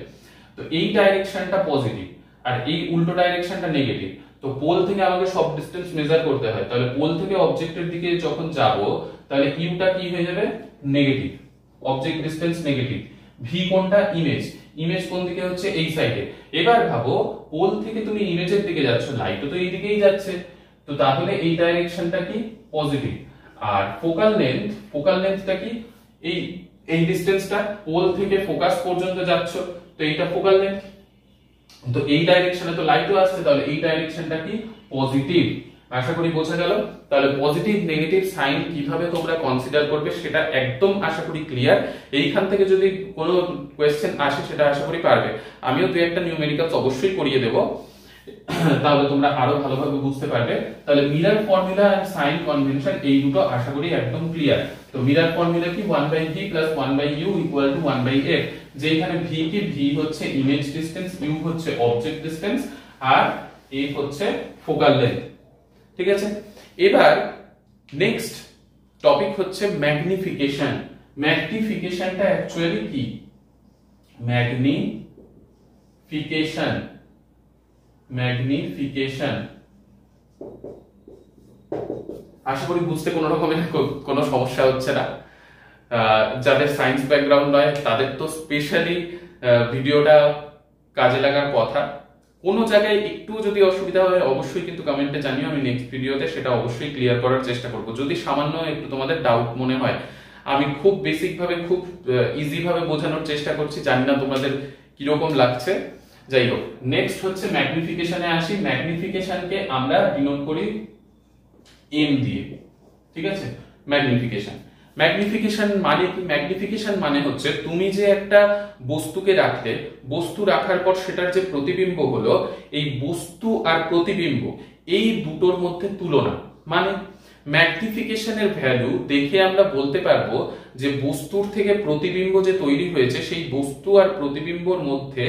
তো এই ডাইরেকশনটা পজিটিভ আর এই উল্টো ডাইরেকশনটা নেগেটিভ। তো পোল থেকে আমাকে সব ডিসটেন্স মেজার করতে হয়, তাহলে পোল থেকে অবজেক্টের দিকে যখন যাব, তাহলে ইউটা কি হয়ে যাবে, negative, object distance negative. V কোনটা, ইমেজ, ইমেজ কোন দিকে হচ্ছে, এই সাইডে। এবার ভাবো পোল থেকে তুমি ইমেজের দিকে যাচ্ছ, লাইটও তো এই দিকেই যাচ্ছে, তো তাহলে এই ডাইরেকশনটা কি, পজিটিভ। আর ফোকাল লেন্থটা কি, এই ডিসটেন্সটা, পোল থেকে ফোকাস পর্যন্ত যাচ্ছ, তো এইটা ফোকাল লেন্থ। তো এই ডাইরেকশনে তো লাইটও আসছে, তাহলে এই ডাইরেকশনটা কি, পজিটিভ। আশা করি বোঝা গেল। তাহলে পজিটিভ নেগেটিভ সাইন কিভাবে তোমরা কনসিডার করবে সেটা একদম আশা করি ক্লিয়ার। এইখান থেকে যদি কোনো কোয়েশ্চেন আসে সেটা আশা করি পারবে। আমিও দুই একটা নিউমেরিক্যালস অবশ্যই করিয়ে দেব, তাহলে তোমরা আরো ভালোভাবে বুঝতে পারবে। তাহলে mirror formula and sign convention এই দুটো আশা করি একদম ক্লিয়ার। তো মিরর ফর্মুলা কি, 1/v + 1/u = 1/f, যেখানে v কি, v হচ্ছে ইমেজ ডিসটেন্স, u হচ্ছে অবজেক্ট ডিসটেন্স, আর f হচ্ছে ফোকাল লেন্থ, ঠিক আছে। এবার নেক্সট টপিক হচ্ছে ম্যাগনিফিকেশন। ম্যাগনিফিকেশনটা অ্যাকচুয়ালি কি, ম্যাগনিফিকেশন আশা করি বুঝতে কোনো রকমের কোনো সমস্যা হচ্ছে না। যাদের সায়েন্স ব্যাকগ্রাউন্ড নয় তাদের তো স্পেশালি ভিডিওটা কাজে লাগার কথা। কোনো জায়গায় একটু যদি অসুবিধা হয় অবশ্যই কিন্তু কমেন্টে জানিও, আমি নেক্সট ভিডিওতে সেটা অবশ্যই ক্লিয়ার করার চেষ্টা করব। যদি সামান্য একটু তোমাদের ডাউট মনে হয়, আমি খুব বেসিক ভাবে খুব ইজি ভাবে বোঝানোর চেষ্টা করছি, জানি না তোমাদের কিরকম লাগছে। যাই হোক, নেক্সট হচ্ছে ম্যাগনিফিকেশনে আসি। ম্যাগনিফিকেশনকে আমরা ডিনোট করি এম দিয়ে, ঠিক আছে। ম্যাগনিফিকেশন, ম্যাগনিফিকেশন মানে কি? ম্যাগনিফিকেশন মানে হচ্ছে তুমি যে একটা বস্তুকে রাখলে, বস্তু রাখার পর সেটার যে প্রতিবিম্ব হলো, এই বস্তু আর প্রতিবিম্ব এই দুটোর মধ্যে তুলনা। মানে ম্যাগনিফিকেশনের ভ্যালু দেখে আমরা বলতে পারবো যে বস্তুর থেকে প্রতিবিম্ব যে তৈরি হয়েছে, সেই বস্তু আর প্রতিবিম্বর মধ্যে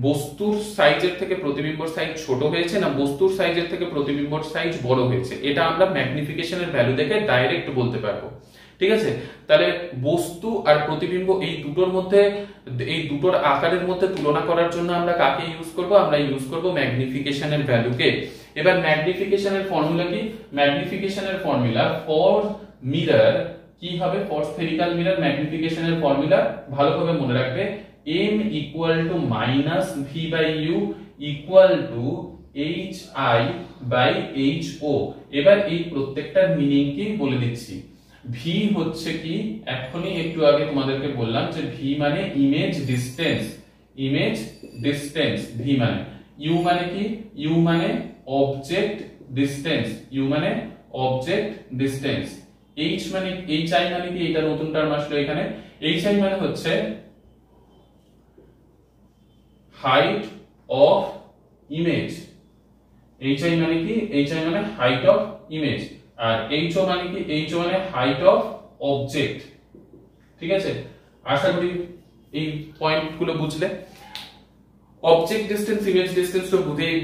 বস্তুর সাইজের থেকে প্রতিবিম্বর সাইজ ছোট হয়েছে না বস্তুর সাইজের থেকে প্রতিবিম্বর সাইজ বড় হয়েছে, এটা আমরা ম্যাগনিফিকেশনের ভ্যালু দেখে ডাইরেক্ট বলতে পারবো। ঠিক আছে, তাহলে বস্তু আর প্রতিবিম্ব এই দুটোর মধ্যে, এই দুটোর আকারের মধ্যে তুলনা করার জন্য আমরা কাকে ইউজ করব? আমরা ইউজ করব ম্যাগনিফিকেশনের ভ্যালুকে। এবার ম্যাগনিফিকেশনের ফর্মুলা কি? ম্যাগনিফিকেশনের ফর্মুলা ফর মিরর কি হবে? ফর স্ফেরিক্যাল মিরর ম্যাগনিফিকেশনের ফর্মুলা ভালোভাবে মনে রাখবে, m equal to minus v by u equal to h i by h o. এবার এই প্রত্যেকটার মিনিং কি বলে দিচ্ছি। ভি হচ্ছে কি, এখনই একটু আগে তোমাদেরকে বললাম যে ভি মানে image distance, image distance V মানে। ইউ মানে কি? ইউ মানে অবজেক্ট ডিসটেন্স, ইউ মানে অবজেক্ট ডিসটেন্স। এইচ মানে, এইচ আই মানে কি? এটা নতুন টার্ম আসলো এখানে। এইচ আই মানে হচ্ছে height of image. H i মানে কি? এইচ আই মানে হাইট অফ ইমেজ। আর এইচও মানে কি? এইচও মানে হাইট অফ অবজেক্ট। ঠিক আছে, আশা করি এই পয়েন্টগুলো বুঝলে। অবজেক্ট ডিসটেন্স, ইমেজ ডিসটেন্স তো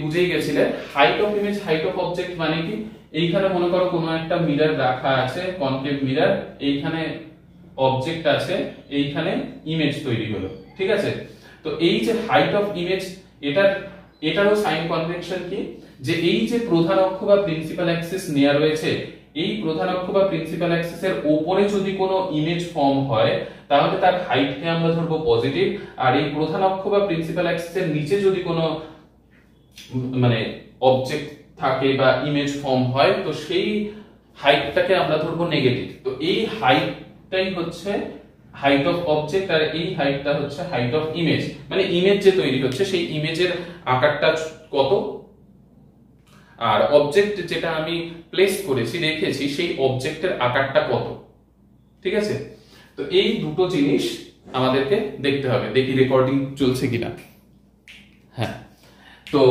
বুঝেই গেছিলে। Height of image, height of object মানে কি? এইখানে মনে করো কোনো একটা মিরর রাখা আছে, কনকেভ মিরর, এইখানে অবজেক্ট আছে, এইখানে ইমেজ তৈরি হলো। ঠিক আছে, তো এই যে হাইট অফ ইমেজ, এটারও সাইন কনভেনশন কি, যে এই যে প্রধান অক্ষ বা প্রিন্সিপাল অ্যাক্সিস নেওয়া রয়েছে, এই প্রধান অক্ষ বা প্রিন্সিপাল অ্যাক্সিসের উপরে যদি কোনো ইমেজ ফর্ম হয় তাহলে তার হাইটকে আমরা ধরবো পজিটিভ, আর এই প্রধান অক্ষ বা প্রিন্সিপাল অ্যাক্সিসের নিচে যদি কোনো মানে অবজেক্ট থাকে বা ইমেজ ফর্ম হয় তো সেই হাইটটাকে আমরা ধরবো নেগেটিভ। তো এই হাইটটাই হচ্ছে হাইট অফ অবজেক্ট, আর এই হাইটটা হচ্ছে হাইট অফ ইমেজ। মানে ইমেজ যে তৈরি হচ্ছে সেই ইমেজের আকারটা কত, আর অবজেক্ট যেটা আমি প্লেস করেছি, রেখেছি, সেই অবজেক্টের আকারটা কত। ঠিক আছে, তো এই দুটো জিনিস আমাদেরকে দেখতে হবে। দেখি রেকর্ডিং চলছে কিনা। হ্যাঁ, তো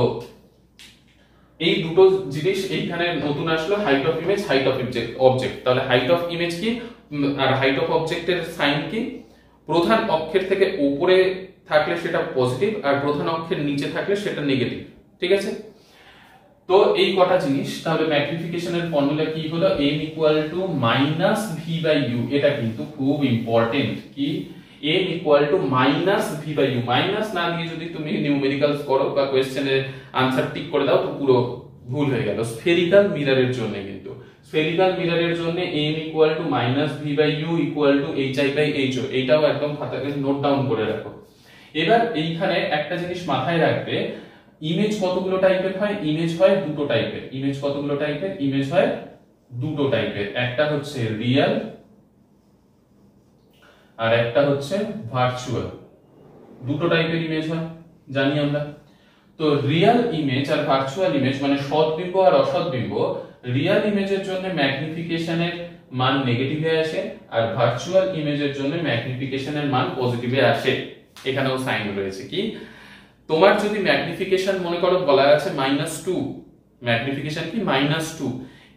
এই দুটো জিনিস এইখানে নতুন আসলো, height of image, height of object. তাহলে হাইট অফ ইমেজ কি আর হাইট অফ অবজেক্টের সাইন কি? প্রধান অক্ষের থেকে উপরে থাকলে সেটা পজিটিভ, আর প্রধান অক্ষের নিচে থাকলে সেটা নেগেটিভ। ঠিক আছে, তো এই কটা জিনিস। তাহলে ম্যাগনিফিকেশনের ফর্মুলা কি হলো? m equal to minus v by u. এটা কিন্তু খুব ইম্পর্টেন্ট কি, m equal to minus v by u. Minus না দিয়ে যদি তুমি নিউমেরিক্যালস করো বা কোশ্চেনের আনসার টিক করে দাও তো পুরো ভুল হয়ে গেল। স্ফেরিক্যাল মিররের জন্য কিন্তু, স্ফেরিক্যাল মিররের জন্য m equal to minus v by u equal to h i by h o. এইটাও একদম খাতাতে নোট ডাউন করে রাখো। এবার এইখানে একটা জিনিস মাথায় রাখবে, ইমেজ কতগুলো টাইপের হয়? ইমেজ হয় দুটো টাইপের। ইমেজ কতগুলো টাইপের? ইমেজ হয় দুটো টাইপের। একটা হচ্ছে রিয়েল আর একটা হচ্ছে ভার্চুয়াল। দুটো টাইপের ইমেজ হয় জানি আমরা। তো রিয়েল ইমেজ আর ভার্চুয়াল ইমেজ মানে সৎবিম্ব আর অসৎবিম্ব। রিয়েল ইমেজের জন্য ম্যাগনিফিকেশনের মান নেগেটিভে আসে, আর ভার্চুয়াল ইমেজের জন্য ম্যাগনিফিকেশনের মান পজিটিভে আসে। এখানেও সাইন রয়েছে কি, তোমার যদি ম্যাগনিফিকেশন মনে করো বলা আছে -2, ম্যাগনিফিকেশন কি -2,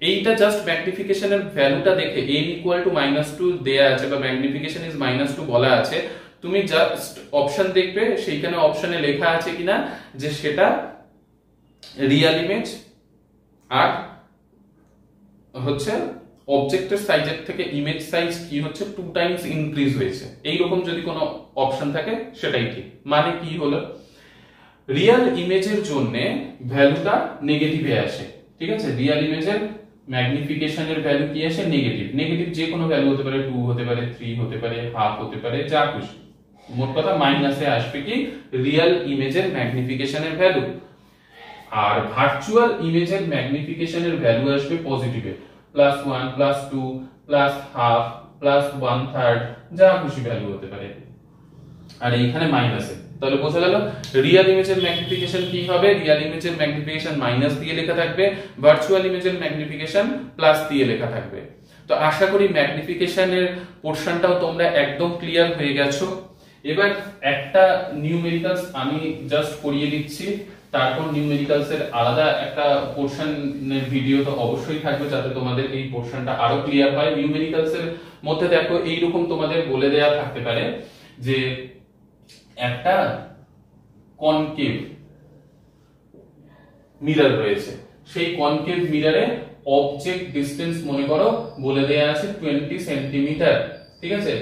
এইটা জাস্ট ম্যাগনিফিকেশনের ভ্যালুটা দেখে n ইকুয়াল টু -2 দেয়া আছে বা ম্যাগনিফিকেশন ইজ -2 বলা আছে, তুমি জাস্ট অপশন দেখবে সেইখানে অপশনে লেখা আছে কিনা যে সেটা রিয়েল ইমেজ আর হচ্ছে অবজেক্টের সাইজের থেকে ইমেজ সাইজ কি হচ্ছে 2 টাইমস ইনক্রিজ হয়েছে, এইরকম যদি কোনো অপশন থাকে সেটাই ঠিক। মানে কি হলো, রিয়েল ইমেজের জন্য ভ্যালুটা নেগেটিভে আসে। ঠিক আছে, রিয়েল ইমেজের ম্যাগনিফিকেশনের ভ্যালু কি আসে? নেগেটিভ। নেগেটিভ যে কোনো ভ্যালু হতে পারে, 2 হতে পারে, 3 হতে পারে, হাফ হতে পারে, যা খুশি। মোট কথা মাইনাসে আসবে কি রিয়েল ইমেজের ম্যাগনিফিকেশনের ভ্যালু, আর ভার্চুয়াল ইমেজের ম্যাগনিফিকেশনের ভ্যালু আসবে পজিটিভে, +1 +2 +half +1/3 যা খুশি ভ্যালু হতে পারে, আর এইখানে মাইনাসে। তাহলে বোঝা গেল রিয়েল ইমেজের ম্যাগনিফিকেশন কি হবে? রিয়েল ইমেজের ম্যাগনিফিকেশন মাইনাস দিয়ে লেখা থাকবে, ভার্চুয়াল ইমেজের ম্যাগনিফিকেশন প্লাস দিয়ে লেখা থাকবে। তো আশা করি ম্যাগনিফিকেশনের পোর্শনটাও তোমরা একদম ক্লিয়ার হয়ে গেছো। এবার একটা নিউমেরিক্যালস আমি জাস্ট করিয়ে দিচ্ছি, তারপর নিউমেরিক্যালস এর আলাদা একটা পোর্শনের ভিডিও তো অবশ্যই থাকবে যাতে তোমাদের এই পোর্শনটা আরো ক্লিয়ার হয়। নিউমেরিক্যালস এর মধ্যে দেখো এইরকম তোমাদের বলে দেয়া থাকতে পারে যে একটা কনকেভ মিরর রয়েছে, সেই কনকেভ মিররে অবজেক্ট ডিসটেন্স মনে করো বলে দেয়া আছে 20 সেন্টিমিটার, ঠিক আছে।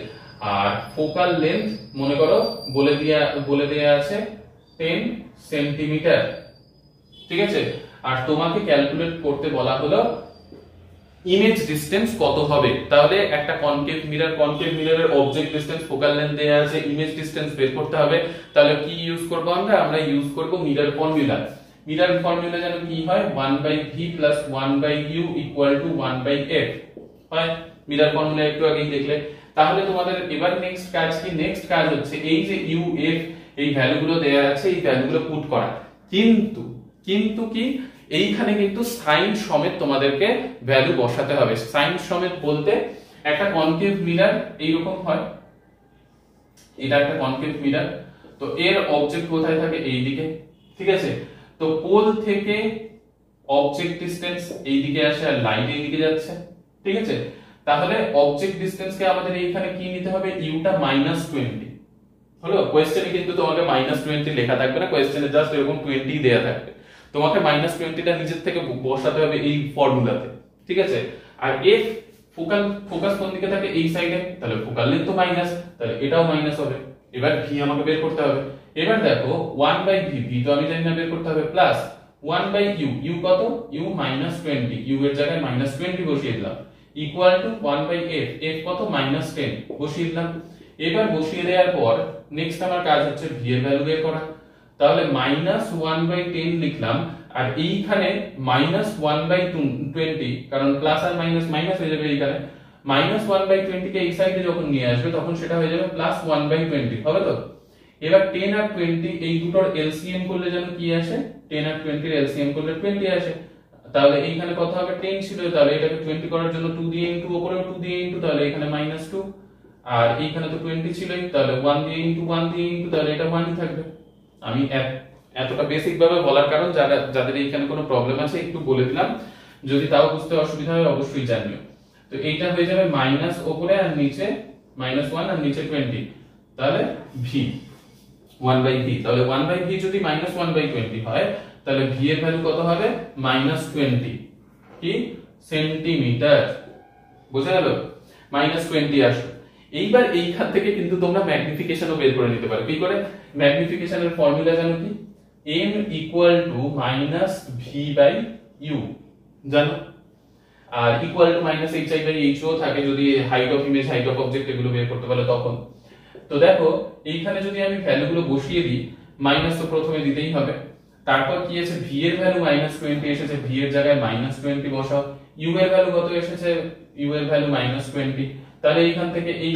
আর ফোকাল লেন্থ মনে করো বলে দেয়া আছে 10 সেন্টিমিটার, ঠিক আছে। আর তোমাকে ক্যালকুলেট করতে বলা হলো ইমেজ ডিসটেন্স কত হবে। তাহলে একটা কনকেভ মিররের অবজেক্ট ডিসটেন্স, ফোকাল লেন্থ দেয়া আছে, ইমেজ ডিসটেন্স বের করতে হবে। তাহলে কি ইউজ করব আমরা ইউজ করব মিরর ফর্মুলা। মিরর ফর্মুলা যেন কি হয় 1/v + 1/u = 1/f হয়। মিরর ফর্মুলা একটু আগেই দেখলে। তাহলে তোমাদের এবার নেক্সট কাজ কি? নেক্সট কাজ হচ্ছে এই যে u f এই ভ্যালুগুলো দেয়া আছে, এই ভ্যালুগুলো পুট করা। কিন্তু কি এইখানে কিন্তু সাইন সমেত তোমাদেরকে ভ্যালু বসাতে হবে। সাইন সমেত বলতে একটা কনকেভ মিরর এইরকম হয়, এটা একটা কনকেভ মিরর, তো এর অবজেক্ট কোথায় থাকে? এইদিকে, ঠিক আছে। তো পোল থেকে অবজেক্ট ডিসটেন্স এইদিকে আসে আর লাইট এইদিকে যাচ্ছে, ঠিক আছে। তাহলে অবজেক্ট ডিসটেন্সকে আমাদের এইখানে কি নিতে হবে? ইউটা -20 হলো। কোশ্চেনে কিন্তু তোমাকে -20 লেখা থাকবে না, কোশ্চেনে জাস্ট এরকম 20 দেয়া থাকবে, তোমাকে -20টা নিজের থেকে বসাতে হবে এই ফর্মুলাতে, ঠিক আছে। আর এফ ফোকাস কোন দিকে থাকে? এই সাইডে, তাহলে ফোকাল লেন্থ তো মাইনাস, তাহলে এটাও মাইনাস হবে। এবার ভি আমাকে বের করতে হবে। এবার দেখো 1/v, ভি তো আমি জানি না, বের করতে হবে, প্লাস 1/u, ইউ কত? ইউ -20, ইউ এর জায়গায় -20 বসিয়ে দিলাম, ইকুয়াল টু 1/f, এফ কত? -10 বসিয়ে দিলাম। এবার বসিয়ে দেওয়ার পর নেক্সট আমার কাজ হচ্ছে ভি এর ভ্যালু বের করা। তাহলে -1/10 লিখলাম, আর এইখানে -1/20, কারণ প্লাস আর মাইনাস মাইনাস হয়ে যাবে এইখানে। -1/20 কে এই সাইডে যখন নিয়ে আসবে তখন সেটা হয়ে যাবে +1/20, হবে তো। এবার 10 আর 20 এই দুটোর এলসিএম করলে যেন কি আসে? 10 আর 20 এর এলসিএম করলে 20 আসে। তাহলে এইখানে কত হবে? 10 ছিল, তাহলে এটাকে 20 করার জন্য 2 দিয়ে ইনটু, উপরেও 2 দিয়ে ইনটু, তাহলে এখানে -2, আর এইখানে তো 20 ছিলই, তাহলে 1 দিয়ে ইনটু 1 দিয়ে ইনটু, তাহলে এটা 1ই থাকবে। আমি এতটা বেসিক ভাবে বলার কারণ যাদের এইখানে কোনো প্রবলেম আছে একটু বলে দিলাম, যদি তাও বুঝতে অসুবিধা হয় অবশ্যই জানিও। তো এইটা হয়ে যাবে মাইনাস উপরে আর নিচে -1 আর নিচে 20, তাহলে ভি 1/v। তাহলে 1/v যদি -1/20 হয় তাহলে ভি এর ভ্যালু কত হবে? -20 কি সেন্টিমিটার। বুঝা গেল? -20 আসবে। এইবার এইখান থেকে কিন্তু তোমরা ম্যাগনিফিকেশনও বের করে নিতে পারো। কি করে? ম্যাগনিফিকেশনের ফর্মুলা জানো কি? m = -v/u জানো, আর ইকুয়াল টু -hi/h ও থাকে যদি height of image, height of object এগুলো বের করতে পারো তখন। তো দেখো এইখানে যদি আমি ভ্যালুগুলো বসিয়ে দিই, মাইনাস তো প্রথমে দিতেই হবে। তারপর কি আছে? v এর ভ্যালু -20 এসেছে, v এর জায়গায় -20 বসাও। u এর ভ্যালু কত এসেছে? u এর ভ্যালু -20। তাহলে এইখান থেকে এই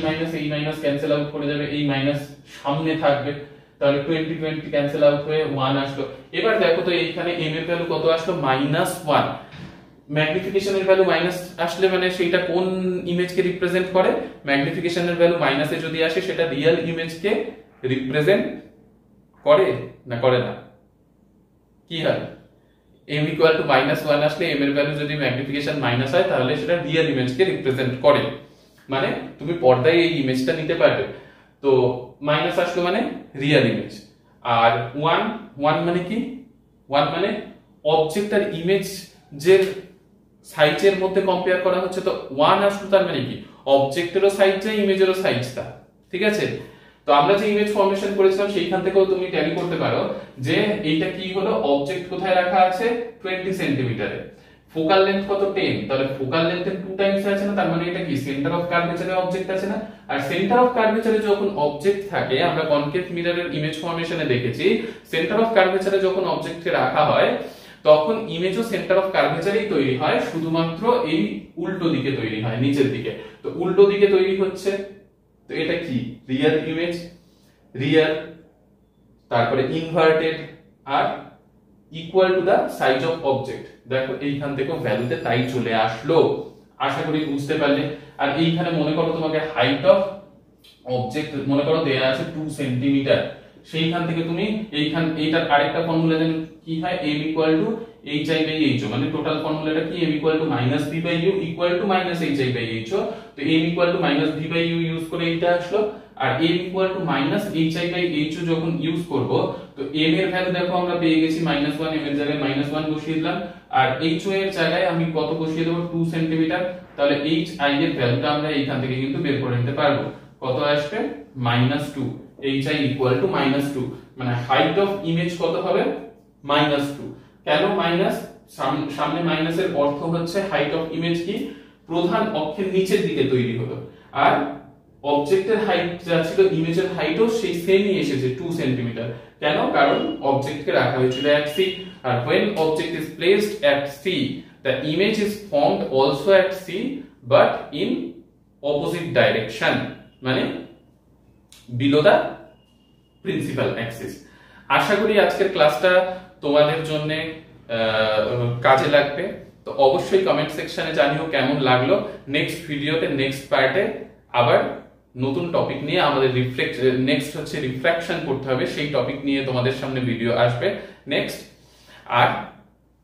মাইনাস ক্যান্সেল আউট করে যাবে, এই মাইনাস সামনে থাকবে, তাহলে 20 ক্যান্সেল আউট হয়ে 1 আসলো। এবার দেখো তো এইখানে m এর ভ্যালু কত আসলো? -1। ম্যাগনিফিকেশনের ভ্যালু মাইনাস আসলে মানে সেটা কোন ইমেজকে রিপ্রেজেন্ট করে? ম্যাগনিফিকেশনের ভ্যালু মাইনাসে যদি আসে সেটা রিয়েল ইমেজকে রিপ্রেজেন্ট করে না করে না? কি হয়? m = -1 আসলে m এর ভ্যালু যদি ম্যাগনিফিকেশন মাইনাস হয় তাহলে সেটা রিয়েল ইমেজকে রিপ্রেজেন্ট করে, মানে তুমি পর্দায় এই ইমেজটা নিতে পারবে। তো মাইনাস আসলো মানে রিয়েল ইমেজ। আর 1 মানে কি? 1 মানে অবজেক্ট আর ইমেজ যে সাইজের মধ্যে কম্পেয়ার করা হচ্ছে, তো 1 আসলো তার মানে কি? অবজেক্টেরও সাইজটা, ইমেজেরও সাইজটা, ঠিক আছে। তো আমরা যে ইমেজ ফরমেশন করেছিলাম সেইখান থেকেও তুমি ট্যালি করতে পারো যে এইটা কি হলো? অবজেক্ট কোথায় রাখা আছে? 20 সেন্টিমিটারে। ফোকাল লেন্থ কত? 10। তাহলে ফোকাল লেন্থের 2 টাইমস আছে না, তার মানে এটা কি সেন্টার অফ কার্ভেচারে অবজেক্ট আছে না। আর সেন্টার অফ কার্ভেচারে যখন অবজেক্ট থাকে, আমরা কনকেভ মিররের ইমেজ ফরমেশনে দেখেছি, সেন্টার অফ কার্ভেচারে যখন অবজেক্টকে রাখা হয় তখন ইমেজও সেন্টার অফ কার্ভেচারেই তৈরি হয়, শুধুমাত্র এই উল্টো দিকে তৈরি হয়, নিচের দিকে। তো উল্টো দিকে তৈরি হচ্ছে, তো এটা কি? রিয়েল ইমেজ, রিয়েল, তারপরে ইনভার্টেড, আর equal to the size of object. দেখো এইখান থেকে ভ্যালুতে তাই চলে আসলো। আশা করি বুঝতে পারলে। আর এইখানে মনে করো তোমাকে হাইট অফ অবজেক্ট মনে করো দেয়া আছে 2 সেন্টিমিটার, সেইখান থেকে তুমি এইটার আরেকটা ফর্মুলা জানো কি হয়, m hi/ho, মানে টোটাল ফর্মুলাটা কি, m v/u hi/ho, তো m v/u ইউজ করে এইটা আসলো। আর m hi/ho যখন ইউজ করব, তো m এর ভ্যালু দেখো আমরা পেয়ে গেছি -1, m এর জায়গায় -1 বসিয়ে দিলাম, আর ho এর জায়গায় আমি কত বসিয়ে দেব, 2 সেন্টিমিটার। তাহলে hi এর ভ্যালুটা আমরা এইখান থেকে কিন্তু বের করে নিতে পারবো, কত আসবে, -2, hi -2, মানে হাইট অফ ইমেজ কত হবে, -2। কেন মাইনাস, সামনে মাইনাসের অর্থ হচ্ছে হাইট অফ ইমেজ কি, প্রধান অক্ষের নিচের দিকে তৈরি হলো, আর অবজেক্টের হাইট যা ছিল ইমেজের হাইটও সেই সেমই এসেছে 2 সেন্টিমিটার। কেন, কারণ অবজেক্টকে রাখা হয়েছিল at c, R when object is placed at c the image is formed also at c but in opposite direction, মানে below the principal axis। আশা করি আজকের ক্লাসটা তোমাদের জন্য কাজে লাগবে, তো অবশ্যই কমেন্ট সেকশনে জানিও কেমন লাগলো। নেক্সট ভিডিওতে নেক্সট পার্টে আবার নতুন টপিক নিয়ে আমাদের নেক্সট হচ্ছে রিফ্র্যাকশন করতে হবে, সেই টপিক নিয়ে তোমাদের সামনে ভিডিও আসবে নেক্সট। আর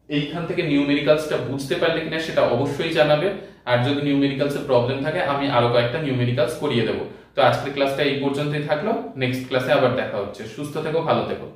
এইখান থেকে নিউমেরিক্যালসটা বুঝতে পারলে কিনা সেটা অবশ্যই জানাবে, আর যদি নিউমেরিক্যালস এর প্রবলেম থাকে আমি আরো কয়েকটা নিউমেরিক্যালস করিয়ে দেবো। তো আজকের ক্লাসটা এই পর্যন্তই থাকলো, নেক্সট ক্লাসে আবার দেখা হচ্ছে। সুস্থ থেকো, ভালো থেকো।